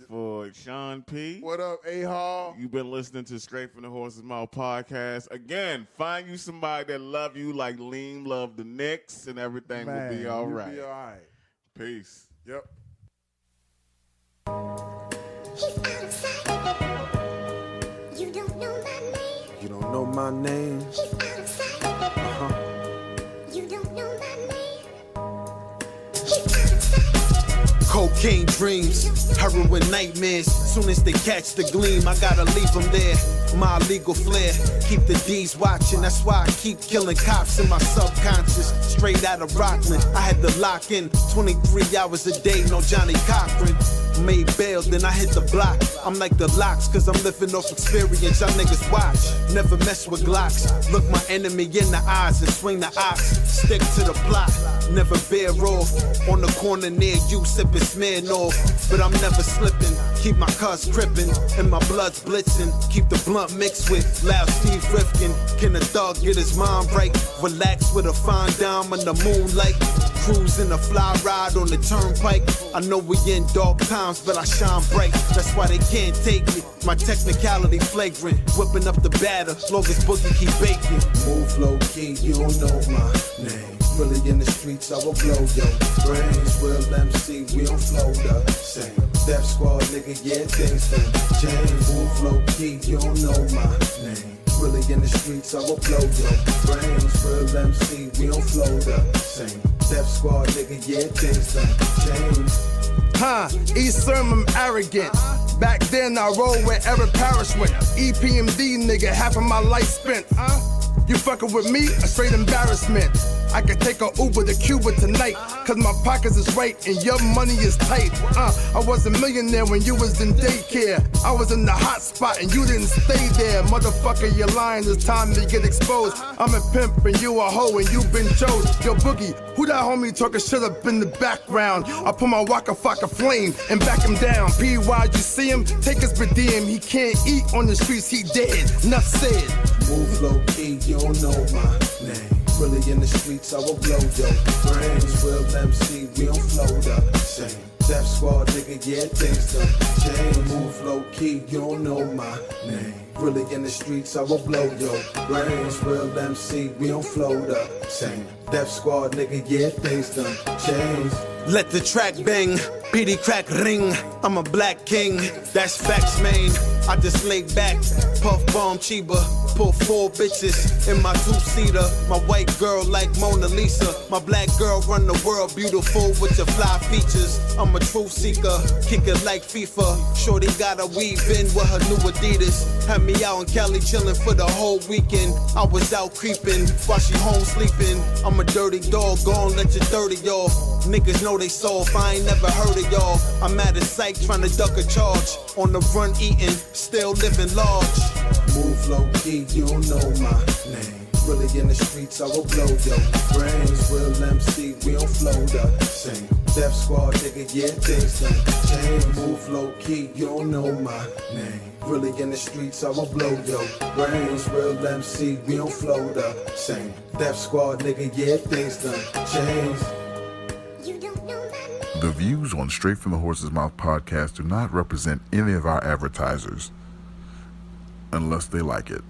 for Sean P. What up, A-Hall? You've been listening to Straight from the Horse's Mouth podcast. Again, find you somebody that love you like Lean loved the Knicks, and everything will be all you'll right. Be all right. Peace. Yep. He's out of sight. You don't know my name. You don't know my name. He's out of sight. You don't know my name. He's out of sight. Cocaine dreams, heroin nightmares. Soon as they catch the gleam, I gotta leave them there. My legal flair, keep the D's watching. That's why I keep killing cops in my subconscious. Straight out of Rockland, I had to lock in 23 hours a day, no Johnny Cochran. Made bail, then I hit the block. I'm like the locks, cause I'm living off experience. Y'all niggas watch, never mess with Glocks. Look my enemy in the eyes and swing the ox. Stick to the plot, never bear off. On the corner near you, sipping smear head off, but I'm never slipping. Keep my cuss crippin' and my blood's blitzing. Keep the blunt mixed with loud Steve Rifkin. Can a dog get his mind right? Relax with a fine dime in the moonlight. Cruising a fly ride on the turnpike. I know we in dark times, but I shine bright. That's why they can't take me. My technicality flagrant. Whipping up the batter, long as Boogie keep baking. Move low key, you don't know my name. Really in the streets, I will blow your brains. Real MC, we don't flow the same. Death Squad, nigga, yeah, things done change. Move low key, you don't know my name. Really in the streets, I will blow your brains. Real MC, we don't flow the same. Death Squad, nigga, yeah, things done change. East Sermon, arrogant. Back then I rolled where Eric Parrish went. EPMD, nigga, half of my life spent. You fucking with me, a straight embarrassment. I could take a Uber to Cuba tonight, cause my pockets is right and your money is tight. I was a millionaire when you was in daycare. I was in the hot spot and you didn't stay there. Motherfucker, you're lying, it's time to get exposed. I'm a pimp and you a hoe and you been chose. Yo, Boogie, who that homie talking shit up in the background? I put my Waka Flocka flame and back him down. P.Y., you see him? Take his per diem. He can't eat on the streets, he dead. Enough said. Move low key, you don't know my name. Really in the streets, I will blow your brains. Real MC, we don't flow the same. Death Squad, nigga, yeah, things done change. Move low key, you don't know my name. Really in the streets, I will blow your brains. Real MC, we don't flow the same. Death Squad, nigga, yeah, things done change. Let the track bang, PD crack ring. I'm a black king, that's facts, man. I just lay back, puff bomb Chiba. Pull 4 bitches in my 2-seater. My white girl like Mona Lisa. My black girl run the world, beautiful with your fly features. I'm a truth seeker, kick it like FIFA. Shorty gotta weave in with her new Adidas. Had me out in Cali chillin' for the whole weekend. I was out creeping while she home sleeping. I'm a dirty dog, gon' let you dirty off. Niggas know they soft, I ain't never heard of y'all. I'm at a psych trying to duck a charge. On the run eating, still living large. Move low key, you don't know my name. Really in the streets, I will blow your brains. Real MC, we don't flow the same. Death Squad, nigga, yeah, things done change. Move low key, you don't know my name. Really in the streets, I will blow your brains. Real MC, we don't flow the same. Death Squad, nigga, yeah, things done change. The views on Straight from the Horse's Mouth podcast do not represent any of our advertisers unless they like it.